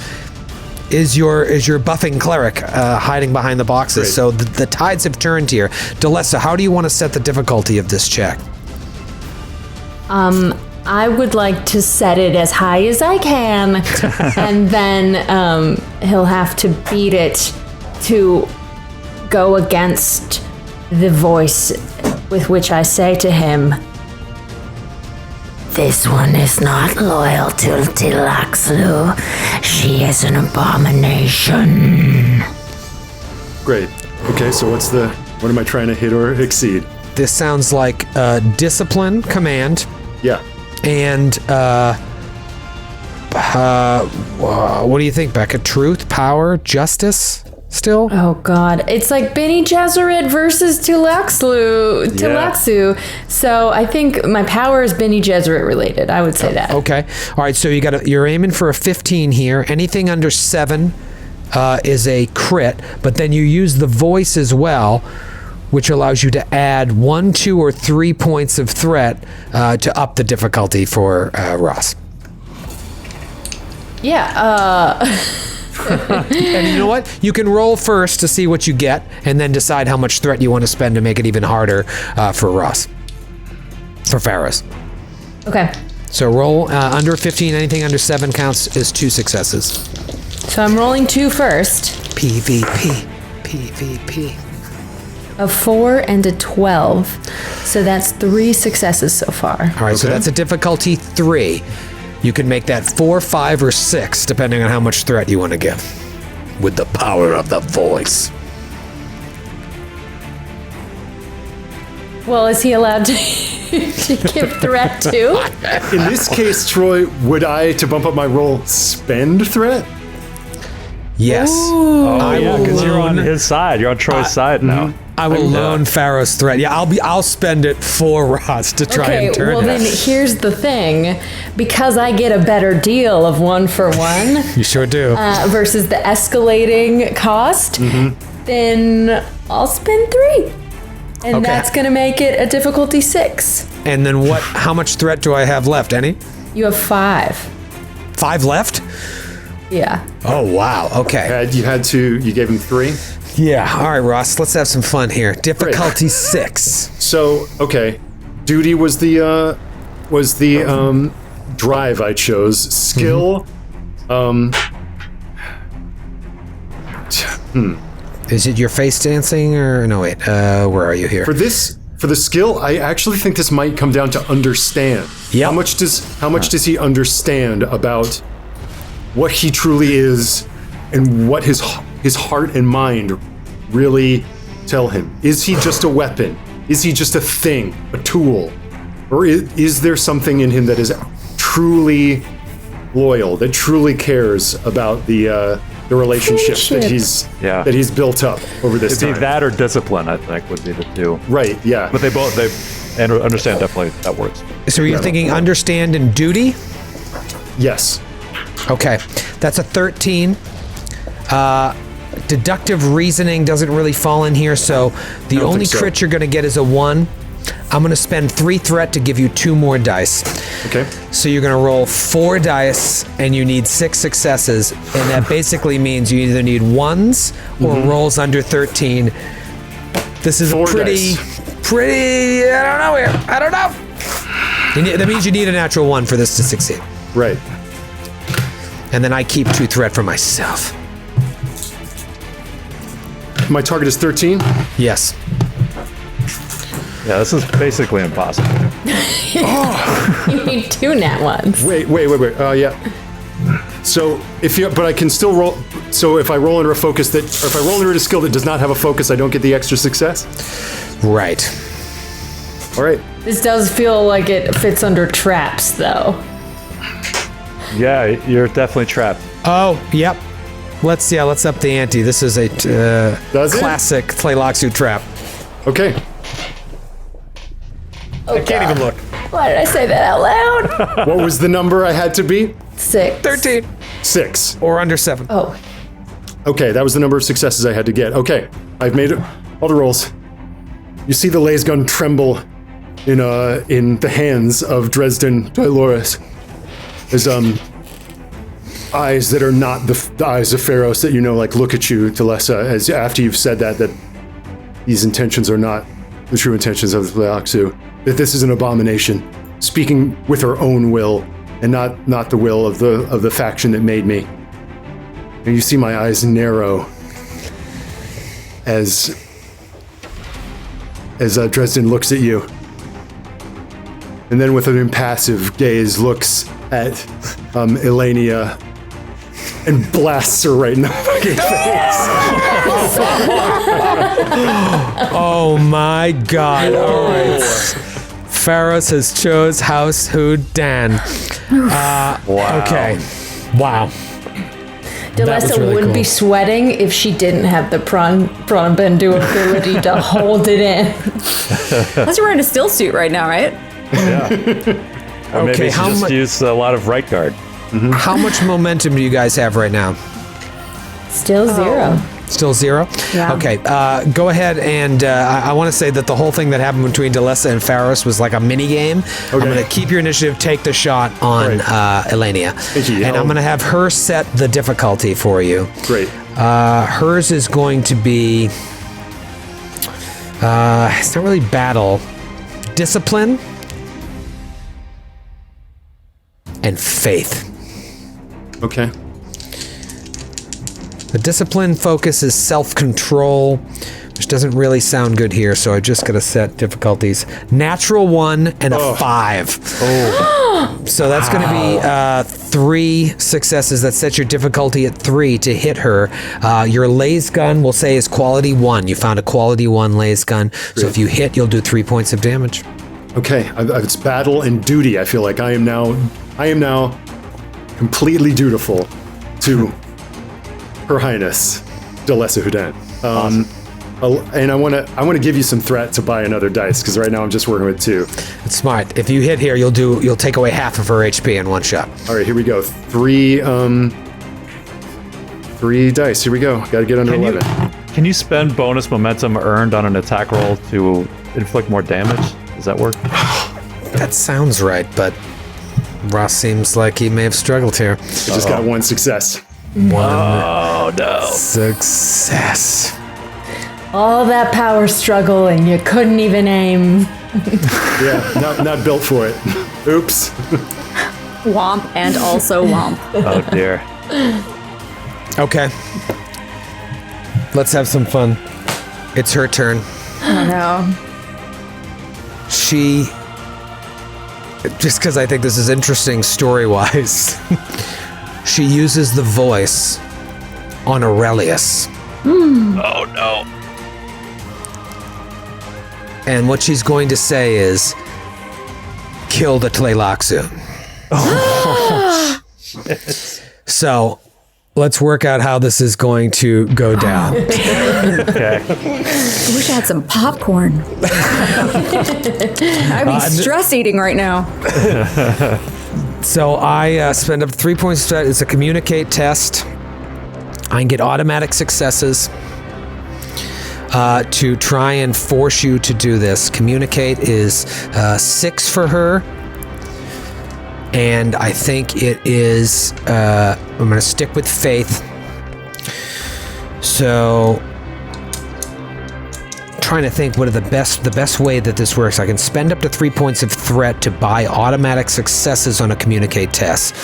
is your buffing cleric hiding behind the boxes. Great. So the tides have turned here. Delessa, how do you want to set the difficulty of this check? I would like to set it as high as I can, and then he'll have to beat it to go against the voice with which I say to him, "This one is not loyal to Tilaxlu. She is an abomination." Great. Okay, so what am I trying to hit or exceed? This sounds like discipline command. Yeah. And what do you think, Becca? Truth, power, justice still? Oh God, it's like Bene Gesserit versus Tilaxu. So I think my power is Bene Gesserit related. I would say that. Okay. All right, so you're aiming for a 15 here. Anything under 7 is a crit, but then you use the voice as well, which allows you to add 1, 2, or 3 points of threat to up the difficulty for Ross. Yeah. And you know what? You can roll first to see what you get, and then decide how much threat you want to spend to make it even harder for Ross. For Ferris. Okay. So roll under 15, anything under 7 counts as 2 successes. So I'm rolling 2 first. PvP. A 4 and a 12. So that's 3 successes so far. All right, so that's a difficulty 3. You can make that 4, 5, or 6, depending on how much threat you want to give. With the power of the voice. Well, is he allowed to give threat too? In this case, Troy, would I, to bump up my roll, spend threat? Yes. Oh, yeah, because you're on his side. You're on Troy's side now. I will loan Pharaoh's threat. Yeah, I'll spend it for Ross to try and turn well it. then here's the thing. Because I get a better deal of 1 for 1 You sure do. versus the escalating cost, then I'll spend 3. And that's going to make it a difficulty 6. And then what? How much threat do I have left? Any? You have 5. 5 left? Yeah. Oh, wow. Okay. You gave him 3? Yeah. All right, Ross. Let's have some fun here. Difficulty 6. So, okay. Duty was the drive I chose. Skill, Is it your face dancing or no? Wait. Where are you here? For the skill, I actually think this might come down to understand. Yep. How much does he understand about what he truly is and what his heart and mind really tell him? Is he just a weapon? Is he just a thing, a tool? Or is there something in him that is truly loyal, that truly cares about the relationship that he's built up over this It'd time? be that or discipline, I think, would be the 2. Right, yeah. But they understand, definitely that works. So you're thinking understand and duty? Yes. Okay. That's a 13. Deductive reasoning doesn't really fall in here, so the only think so. crit you're going to get is a 1. I'm going to spend 3 threat to give you 2 more dice. Okay. So you're going to roll 4 dice, and you need 6 successes, and that basically means you either need 1s or rolls under 13. This is 4 pretty, I don't know here. I don't know. That means you need a natural 1 for this to succeed. Right. And then I keep 2 threat for myself. My target is 13. Yes. Yeah, this is basically impossible. You need 2 nat 1s. Wait. Yeah. So but I can still roll. So if I roll under a focus or if I roll under a skill that does not have a focus, I don't get the extra success. Right. All right. This does feel like it fits under traps, though. Yeah, you're definitely trapped. Oh, yep. Let's up the ante. This is a classic Tleilaxu trap. Okay. I can't even look. Why did I say that out loud? What was the number I had to beat? 6. 13 6. or under 7. Oh. Okay, that was the number of successes I had to get. Okay, I've made all the rolls. You see the laser gun tremble in the hands of Dresden Dolores. There's eyes that are not the eyes of Pharaohs that like look at you, Talessa, as after you've said that these intentions are not the true intentions of the Leaksu, that this is an abomination, speaking with her own will and not the will of the faction that made me. And you see my eyes narrow as Dresden looks at you, and then with an impassive gaze looks at Elenia and blasts her right in the fucking face. Oh my God! All right, Pharos has chose House Houdin. Wow. Okay. Wow. Delessa really would cool. be sweating if she didn't have the Pranbendu ability to hold it in. Plus, you're wearing a still suit right now, right? Yeah. Or maybe Okay, she how just mu- used a lot of right guard. How much momentum do you guys have right now? Still 0. Still 0? Yeah. Okay, go ahead and I want to say that the whole thing that happened between Delessa and Pharos was like a mini game. I'm going to keep your initiative, take the shot on Elenia. Thank you. And I'm going to have her set the difficulty for you. Great. Hers is going to be, it's not really battle, discipline and faith. Okay. The discipline focus is self-control, which doesn't really sound good here, so I just gotta set difficulties. Natural 1 and a 5. Oh. So that's gonna be 3 successes. That sets your difficulty at 3 to hit her. Your laser gun, we'll say, is quality 1. You found a quality 1 laser gun. So if you hit, you'll do 3 points of damage. Okay. It's battle and duty. I feel like I am now completely dutiful to Her Highness Delessa Houdin. And I want to give you some threat to buy another dice, because right now I'm just working with 2. It's smart. If you hit here, you'll take away half of her HP in one shot. All right, here we go. 3 dice. Here we go. Got to get under 11. Can you spend bonus momentum earned on an attack roll to inflict more damage? Does that work? That sounds right, but Ross seems like he may have struggled here. I just got 1 success. Oh no. Success. All that power struggle and you couldn't even aim. Yeah, not built for it. Oops. Womp and also womp. Oh dear. Okay. Let's have some fun. It's her turn. Oh no. She, just because I think this is interesting story-wise, she uses the voice on Aurelius. Oh no. And what she's going to say is, kill the Tleilaxu. So, let's work out how this is going to go down. Okay. I wish I had some popcorn. I'd be stress eating right now. So I spend up 3 points. It's a communicate test. I can get automatic successes to try and force you to do this. Communicate is 6 for her. And I think it is, I'm going to stick with faith. So, trying to think what are the best way that this works. I can spend up to 3 points of threat to buy automatic successes on a communicate test.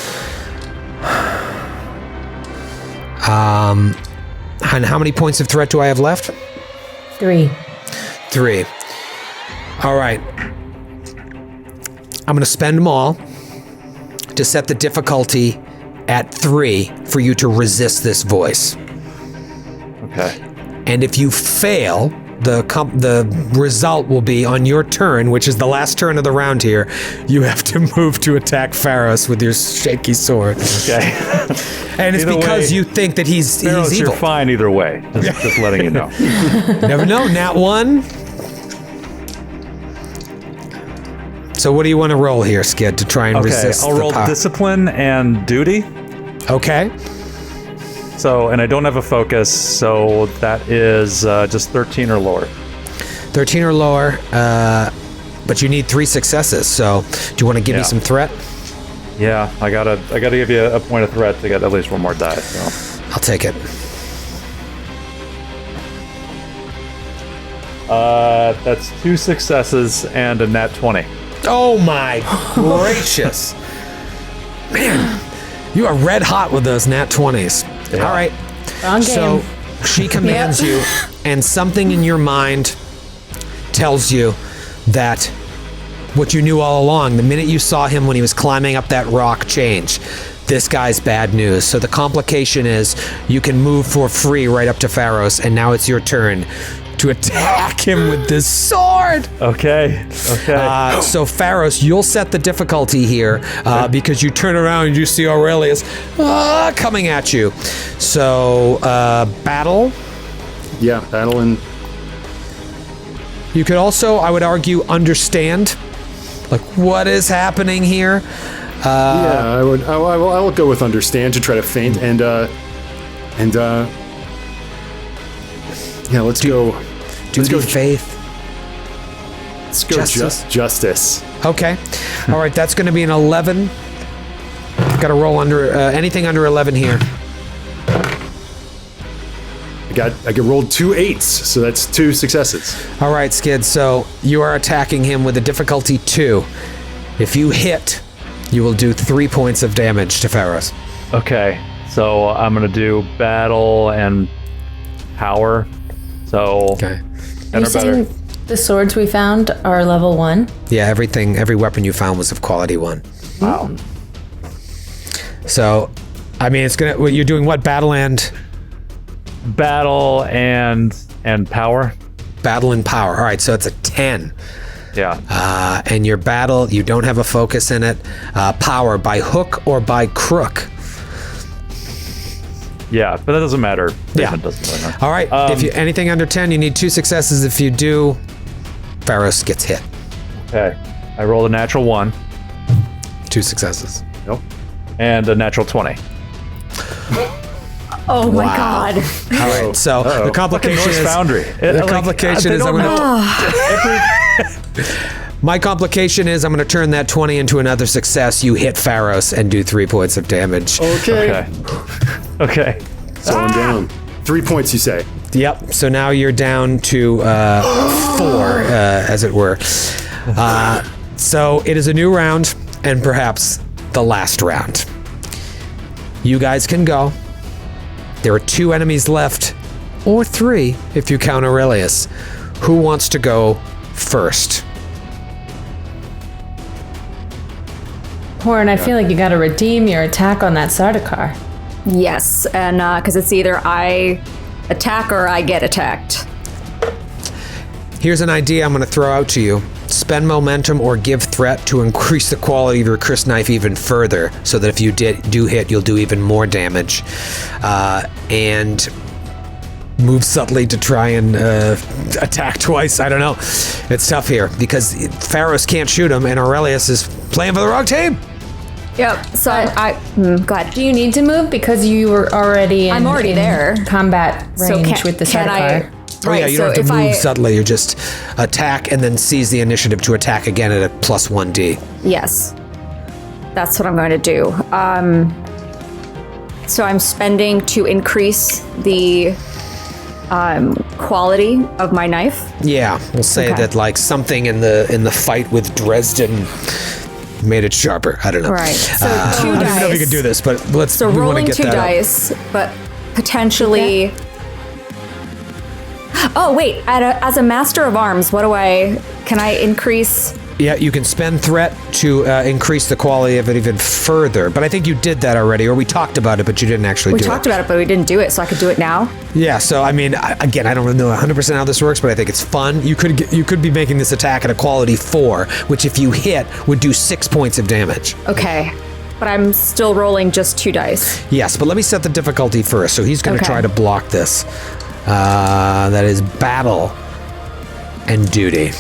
And how many points of threat do I have left? 3. 3. All right. I'm going to spend them all to set the difficulty at 3 for you to resist this voice. Okay. And if you fail, the result will be on your turn, which is the last turn of the round here, you have to move to attack Pharos with your shaky sword. Okay. And it's Either because way, you think that he's Pharaohs, evil. you're fine either way. Just letting you know. Never know. Nat 1. So what do you want to roll here, Skid, to try and Okay, resist I'll the roll power? discipline and duty. Okay. So, and I don't have a focus, so that is just 13 or lower. 13 or lower. but you need 3 successes. So do you want to give me some threat? Yeah, I gotta give you a point of threat to get at least one more die. So. I'll take it. That's 2 successes and a nat 20. Oh my gracious. Man, you are red hot with those nat 20s. Yeah. All right. Wrong game. So she commands you, and something in your mind tells you that what you knew all along, the minute you saw him when he was climbing up that rock, changed. This guy's bad news. So the complication is you can move for free right up to Pharos, and now it's your turn to attack him with this sword. Okay. So Pharos, you'll set the difficulty here because you turn around and you see Aurelius coming at you. So battle. Yeah, battle and... You could also, I would argue, understand, like, what is happening here. yeah, I will go with understand to try to feint and yeah, let's go. Let's go faith. Let's go Justice. justice. Okay. All right, that's going to be an 11. Got to roll under anything under 11 here. I rolled 2 8s, so that's 2 successes. All right, Skid. So you are attacking him with a difficulty 2. If you hit, you will do 3 points of damage to Pharos. Okay. So I'm gonna do battle and power. So Okay. Are you saying the swords we found are level 1? Yeah, every weapon you found was of quality 1. Wow. So, I mean, it's gonna. You're doing what? Battle and power. battle and power. All right, so it's a 10. Yeah. And your battle, you don't have a focus in it. Power by hook or by crook. Yeah, but that doesn't matter. Yeah. It doesn't really matter. All right. If you anything under 10, you need 2 successes. If you do, Pharos gets hit. Okay. I rolled a natural 1 2 successes. Nope. and a natural 20. Oh my Wow. God. All right. So the complication Norse is Foundry. The complication is I'm gonna. My complication is I'm going to turn that 20 into another success. You hit Pharos and do 3 points of damage. Okay. Okay. So I'm down. 3 points, you say? Yep. So now you're down to 4, as it were. So it is a new round, and perhaps the last round. You guys can go. There are 2 enemies left, or 3 if you count Aurelius. Who wants to go first? Horn, I feel like you got to redeem your attack on that Sardaukar. Yes, and because it's either I attack or I get attacked. Here's an idea I'm going to throw out to you. Spend momentum or give threat to increase the quality of your Chris knife even further, so that if you do hit, you'll do even more damage. And move subtly to try and attack twice. I don't know. It's tough here because Pharos can't shoot him, and Aurelius is playing for the wrong team. Yep. So go ahead. Do you need to move because you were already I'm already there. Combat range with the Sardaukar? Oh yeah, you don't have to move subtly. You just attack and then seize the initiative to attack again at a +1d. Yes, that's what I'm going to do. So I'm spending to increase the quality of my knife. Yeah, we'll say that like something in the fight with Dresden made it sharper. I don't know. Right. So 2 I don't dice. know if you can do this, but let's. So we wanna rolling get 2 that up. dice, but potentially. Oh wait! As a master of arms, can I increase? Yeah, you can spend threat to increase the quality of it even further. But I think you did that already, or we talked about it, but you didn't actually do it. We talked about it, but we didn't do it, so I could do it now. Yeah, so I mean, again, I don't really know 100% how this works, but I think it's fun. You could be making this attack at a quality 4, which if you hit would do 6 points of damage. Okay, but I'm still rolling just 2 dice. Yes, but let me set the difficulty first. So he's going to Okay. try to block this. That is battle and duty.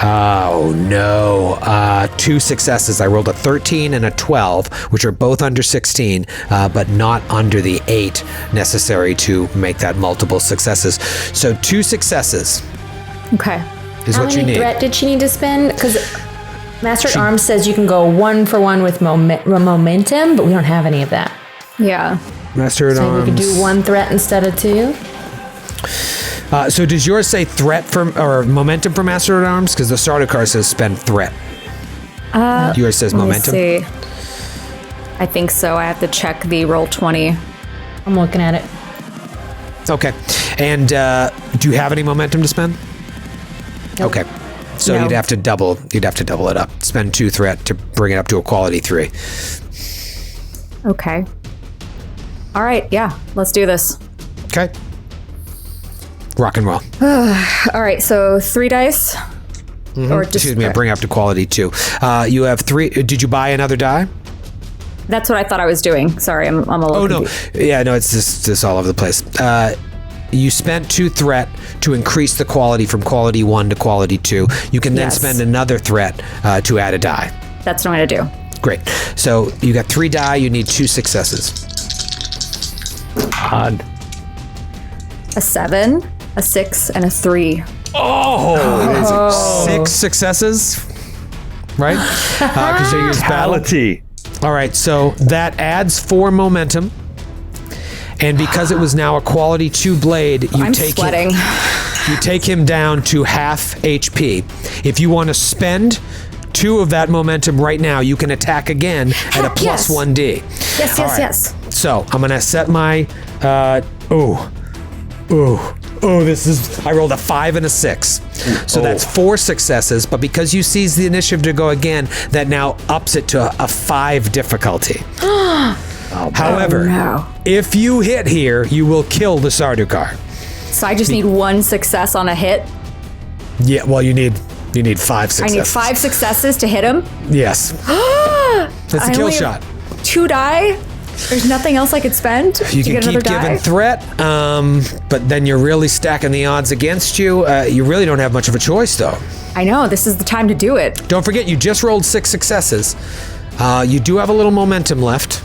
Oh no, 2 successes. I rolled a 13 and a 12, which are both under 16, but not under the 8 necessary to make that multiple successes. So 2 successes. Okay. is How what you many need. threat did she need to spend? Because Master at Arms says you can go 1 for 1 with momentum, but we don't have any of that. Yeah. Master at So Arms. we could do 1 threat instead of 2. So does yours say threat or momentum for Master at Arms? Because the starter card says spend threat. Yours says momentum. Let me see. I think so. I have to check the roll 20. I'm looking at it. Okay. And do you have any momentum to spend? Nope. Okay. So No. you'd have to double it up. Spend 2 threat to bring it up to a quality 3. Okay. All right. Yeah. Let's do this. Okay. Rock and roll. All right. So 3 dice. Or just, Excuse me, I bring it up to quality 2. You have 3. Did you buy another die? That's what I thought I was doing. Sorry, I'm a little Oh, no. confused. Yeah, no, it's just all over the place. You spent 2 threat to increase the quality from quality 1 to quality 2. You can then Yes. spend another threat to add a die. That's what I'm going to do. Great. So you got 3 die. You need 2 successes. God. A 7, a 6, and a 3. Oh, 6 successes, right? Because you use battle. Fatality. All right, so that adds 4 momentum. And because it was now a quality 2 blade, you I'm take sweating. you take him down to half HP. If you want to spend 2 of that momentum right now, you can attack again at a plus Yes. 1d. Yes, All yes, right. yes. So I'm gonna set my this is I rolled a 5 and a 6. So that's 4 successes, but because you seize the initiative to go again, that now ups it to a 5 difficulty. However, no. if you hit here, you will kill the Sardaukar. So I just need 1 success on a hit. Yeah, well you need 5 I successes. need 5 successes to hit him. Yes. That's a I kill only shot. have 2 die. There's nothing else I could spend You to can get another keep giving die. threat, but then you're really stacking the odds against you. You really don't have much of a choice, though. I know. This is the time to do it. Don't forget, you just rolled 6 successes. You do have a little momentum left.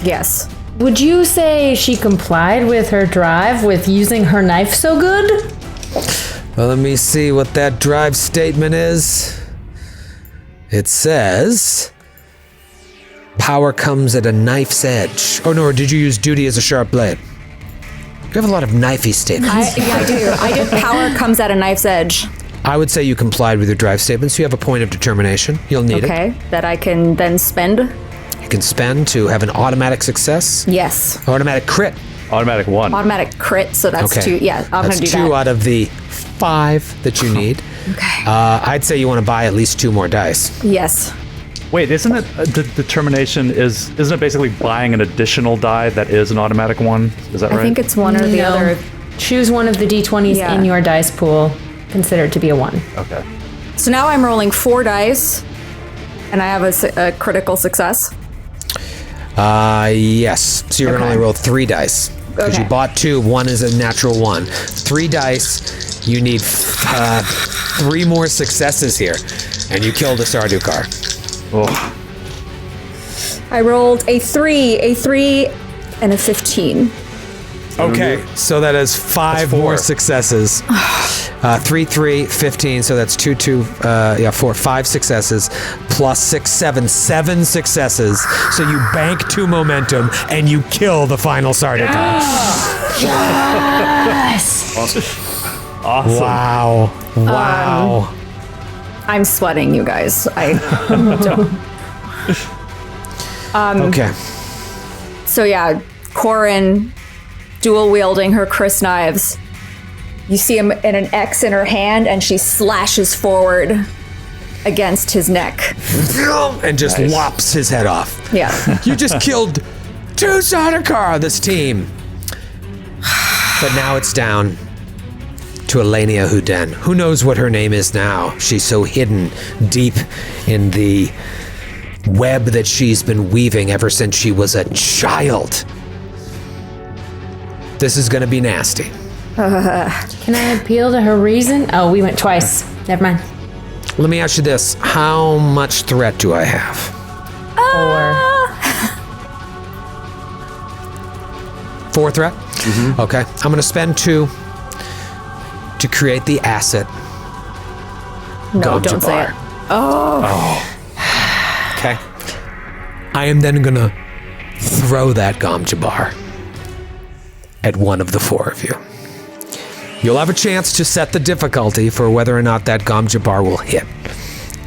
Yes. Would you say she complied with her drive with using her knife so good? Well, let me see what that drive statement is. It says, power comes at a knife's edge. Oh, no, or did you use duty as a sharp blade? You have a lot of knifey statements. I do. I did. Power comes at a knife's edge. I would say you complied with your drive statements. You have a point of determination. You'll need it. Okay. That I can then spend. You can spend to have an automatic success, Yes. automatic crit. Automatic 1. Automatic crit. So that's Okay. 2. Yeah. I'm going That's to do 2 that. out of the 5 that you need. Okay. I'd say you want to buy at least 2 more dice. Yes. Wait, isn't it the determination isn't it basically buying an additional die that is an automatic 1? Is that right? I think it's one or the No. other. Choose one of the d20s Yeah. in your dice pool. Consider it to be a 1. Okay. So now I'm rolling 4 dice, and I have a critical success. Yes. So you're going to Okay. only roll 3 dice. Because you Okay. bought 2, 1 is a natural 1. 3 dice, you need 3 more successes here. And you killed a Sardaukar. Oh, I rolled a 3, and a 15. Okay, so that is 5 4. more successes. 3, 3, 15. So that's 2, 2, 4, 5 successes plus 6, 7 successes. So you bank 2 momentum and you kill the final Sardaukar. Yes! awesome. Wow! I'm sweating, you guys. I don't. Okay. So yeah, Corin dual wielding her Chris knives. You see him in an X in her hand, and she slashes forward against his neck. And just lops his head off. Yeah. You just killed 2 Sardaukar, this team. But now it's down to Elenia Houdin. Who knows what her name is now? She's so hidden deep in the web that she's been weaving ever since she was a child. This is going to be nasty. Can I appeal to her reason? Oh, we went twice. Never mind. Let me ask you this. How much threat do I have? 4 threat? Okay. I'm going to spend 2 to create the asset No, don't say it. Okay. I am then gonna throw that Gom Jabbar at one of the four of you. You'll have a chance to set the difficulty for whether or not that Gom Jabbar will hit.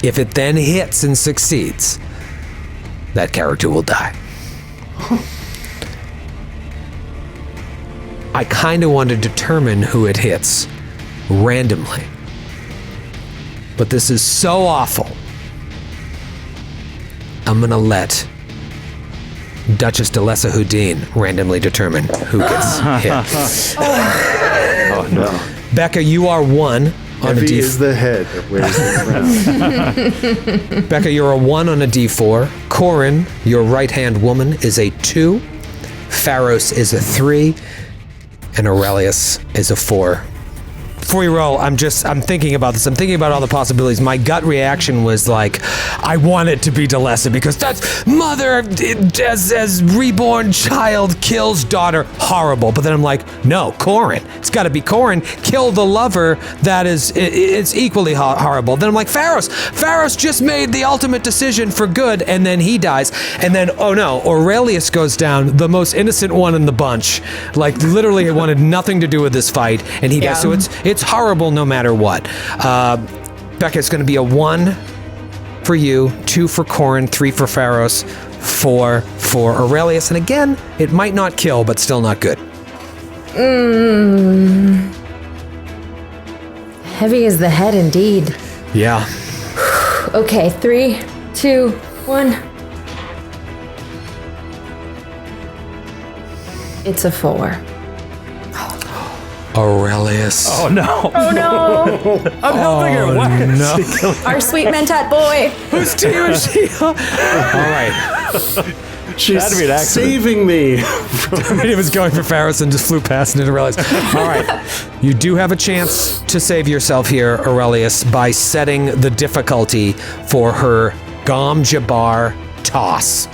If it then hits and succeeds, that character will die. I kind of want to determine who it hits randomly. But this is so awful. I'm gonna let Duchess Delessa Houdin randomly determine who gets hit. Oh no. Becca, you are 1 on Heavy a D4. is the head that wears the crown. Becca, you're a 1 on a D4. Corin, your right-hand woman, is a 2. Pharos is a 3. And Aurelius is a 4. Before you roll, I'm thinking about this. I'm thinking about all the possibilities. My gut reaction was like, I want it to be Delessa because that's mother as reborn child kills daughter. Horrible. But then I'm like, no, Corin. It's got to be Corin. Kill the lover. That is, it's equally horrible. Then I'm like, Pharos. Pharos just made the ultimate decision for good, and then he dies. And then, oh no, Aurelius goes down, the most innocent one in the bunch. Like literally, it wanted nothing to do with this fight, and he dies. So it's horrible no matter what. Becca, it's going to be a 1 for you, 2 for Corin, 3 for Pharos, 4 for Aurelius. And again, it might not kill, but still not good. Heavy is the head indeed. Yeah. Okay, 3, 2, 1. It's a 4. Aurelius. Oh no. Oh no! I'm helping her. Why is she killing Our sweet Mentat boy. Whose team is she? All right. She's That'd be an accident. saving me. It was going for Pharos and just flew past and didn't realize. All right. You do have a chance to save yourself here, Aurelius, by setting the difficulty for her Gom Jabbar toss.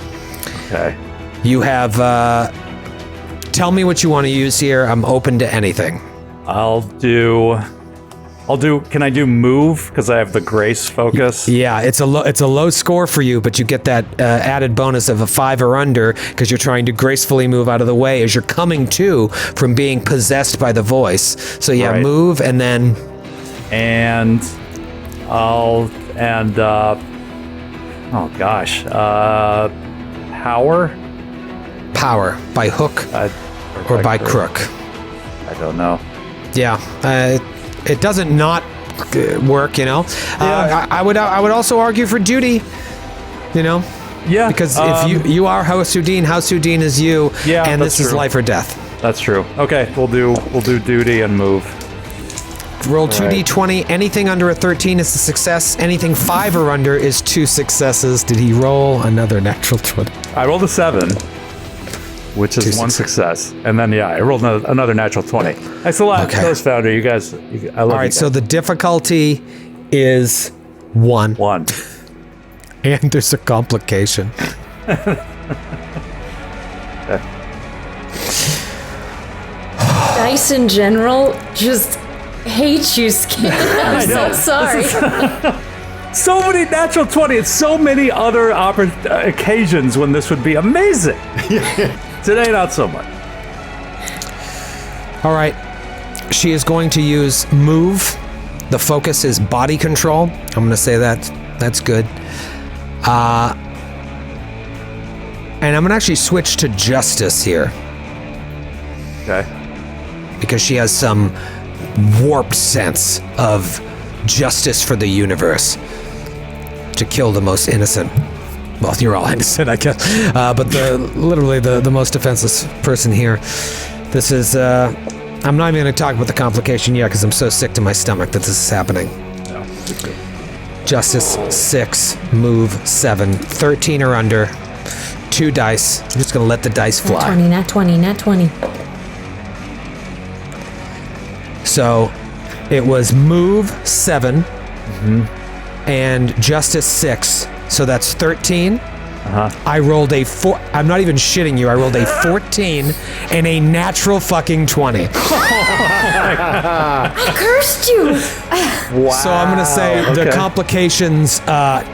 Okay. You have, tell me what you want to use here. I'm open to anything. I'll do, can I do move? Because I have the grace focus. Yeah, it's a low score for you, but you get that added bonus of a 5 or under because you're trying to gracefully move out of the way as you're coming to from being possessed by the voice. So yeah, Right. move and then And oh gosh, power power by hook or by crook. I don't know. Yeah, it doesn't not work, you know. Yeah. I would also argue for duty, you know, Yeah, because if you are House Houdin is you, Yeah, and that's this is true. life or death. That's true. Okay, we'll do duty and move. Roll 2d20. Anything under a 13 is a success. Anything 5 or under is 2 successes. Did he roll another natural 20? I rolled a 7, which is 1 success, and then I rolled another natural 20. Thanks a lot, Okay. Ghost Founder. You guys, I love All you right, guys. so the difficulty is 1, 1. and there's a complication. Dice in general just hate you, Skin. I'm so sorry. So many natural 20 and so many other occasions when this would be amazing. Today, not so much. All right, she is going to use move. The focus is body control. I'm going to say that's good. And I'm going to actually switch to justice here Okay. because she has some warped sense of justice for the universe to kill the most innocent. Well, you're all innocent, I guess. But literally the most defenseless person here. This is, I'm not even going to talk about the complication yet because I'm so sick to my stomach that this is happening. No, Justice 6, move 7, 13 or under, 2 dice. I'm just going to let the dice fly. Nat 20. So it was move 7 and justice 6. So that's 13 I rolled a 4. I'm not even shitting you. I rolled a 14 and a natural fucking 20. I cursed you. Wow. So I'm going to say the complications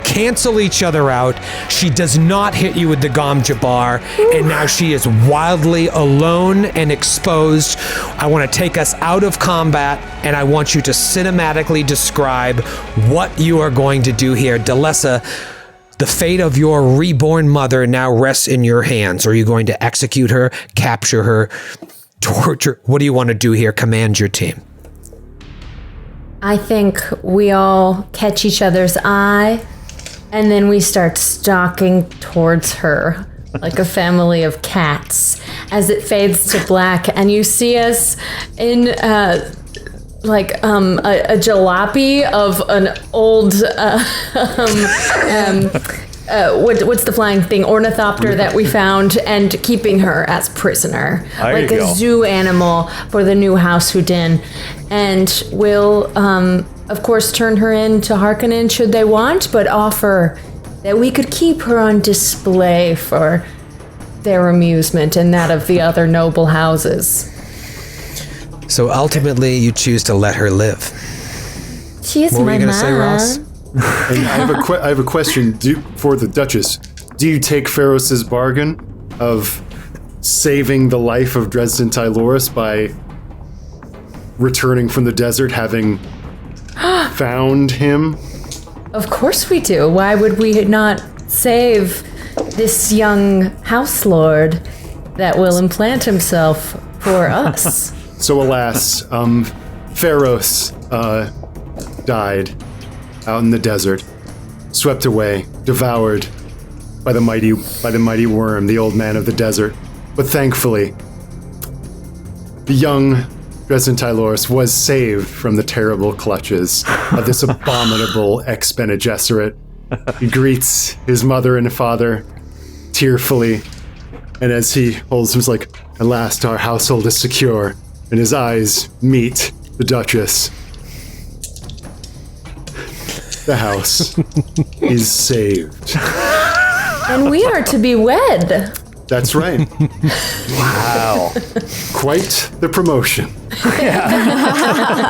cancel each other out. She does not hit you with the Gom Jabbar, and now she is wildly alone and exposed. I want to take us out of combat, and I want you to cinematically describe what you are going to do here. Delessa, the fate of your reborn mother now rests in your hands. Are you going to execute her, capture her, torture? What do you want to do here? Command your team. I think we all catch each other's eye, and then we start stalking towards her like a family of cats as it fades to black, and you see us in a jalopy of an old what's the flying thing, ornithopter that we found, and keeping her as prisoner, like a zoo animal for the new house Houdin. And we'll of course turn her in to Harkonnen should they want, but offer that we could keep her on display for their amusement and that of the other noble houses. So ultimately, you choose to let her live. She is What were my you going to mom. say, Ross? And I have a question for the Duchess. Do you take Pharos' bargain of saving the life of Dresden Tyloris by returning from the desert, having found him? Of course we do. Why would we not save this young house lord that will implant himself for us? So alas, Pharos died out in the desert, swept away, devoured by the mighty worm, the old man of the desert. But thankfully, the young Dresden Tyloris was saved from the terrible clutches of this abominable ex-Bene Gesserit. He greets his mother and father tearfully, and as he holds him, he's like, "At last our household is secure," and his eyes meet the Duchess. The house is saved. And we are to be wed. That's right. Wow. Quite the promotion.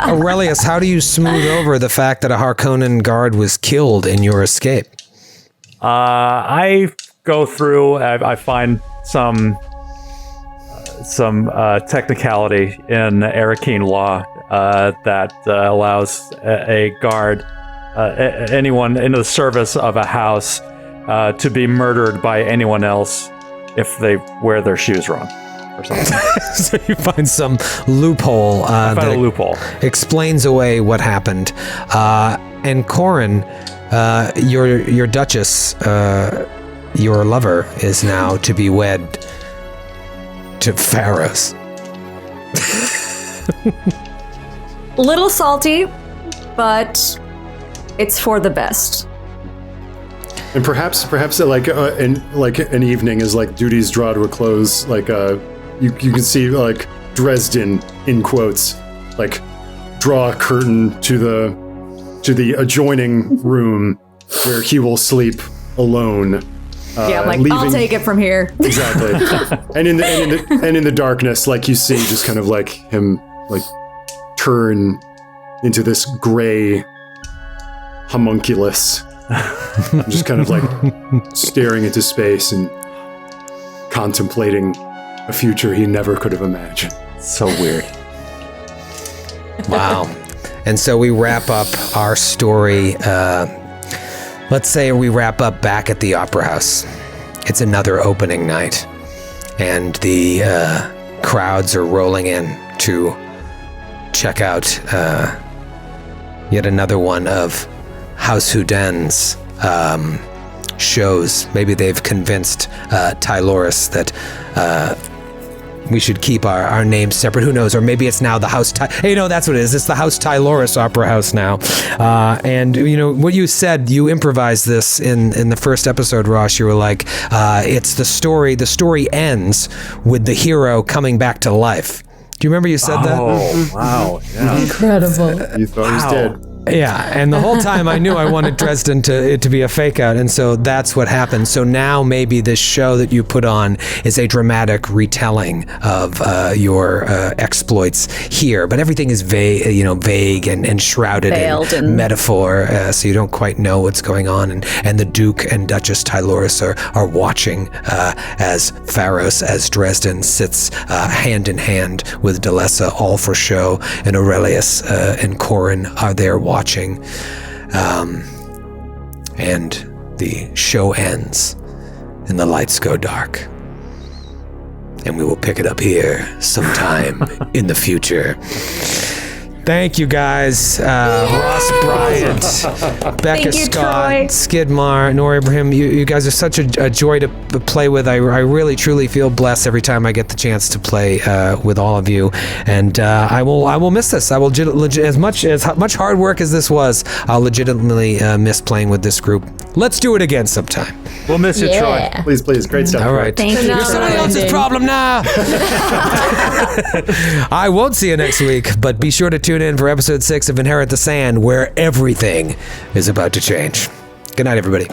Aurelius, how do you smooth over the fact that a Harkonnen guard was killed in your escape? I go through. I find some technicality in Arrakeen law that allows a guard, anyone in the service of a house, to be murdered by anyone else if they wear their shoes wrong or something. So you find some loophole I found a loophole. explains away what happened. And Corin, your Duchess, your lover, is now to be wed to Pharos. Little salty, but it's for the best. And perhaps an evening as like duties draw to a close, like you can see like Dresden in quotes, like draw a curtain to the adjoining room where he will sleep alone. Yeah, I'm like, leaving- I'll take it from here. Exactly. and in the darkness, like you see just kind of like him like turn into this gray homunculus. Just kind of like staring into space and contemplating a future he never could have imagined. So weird. Wow. And so we wrap up our story. Let's say we wrap up back at the Opera House. It's another opening night, and the crowds are rolling in to check out yet another one of House Houdin's shows. Maybe they've convinced Tyloris that we should keep our names separate. Who knows? Or maybe it's now the House Hey, no, that's what it is. It's the House Tyloris Opera House now. And, you know, what you said, you improvised this in the first episode, Ross. You were like, it's the story. The story ends with the hero coming back to life. Do you remember you said that? Oh, wow. Yeah. Incredible. You thought he was dead. Yeah, and the whole time I knew I wanted Dresden to be a fake out, and so that's what happened. So now maybe this show that you put on is a dramatic retelling of your exploits here, but everything is vague and shrouded Veiled in and- metaphor, so you don't quite know what's going on. And the Duke and Duchess Tyloris are watching as Pharos, as Dresden sits hand in hand with Delessa, all for show, and Aurelius and Corin are there watching. And the show ends and the lights go dark. And we will pick it up here sometime in the future. Thank you guys. Ross Bryant, Becca you, Scott, Troy. Skidmar, Nora Ibrahim. You guys are such a joy to play with. I really, truly feel blessed every time I get the chance to play with all of you. And I will miss this. I will as much hard work as this was, I'll legitimately miss playing with this group. Let's do it again sometime. We'll miss you, Troy. Yeah. Please, great stuff. All right. Thank you. You're somebody else's problem now. I won't see you next week, but be sure to tune in for episode 6 of Inherit the Sand, where everything is about to change. Good night, everybody.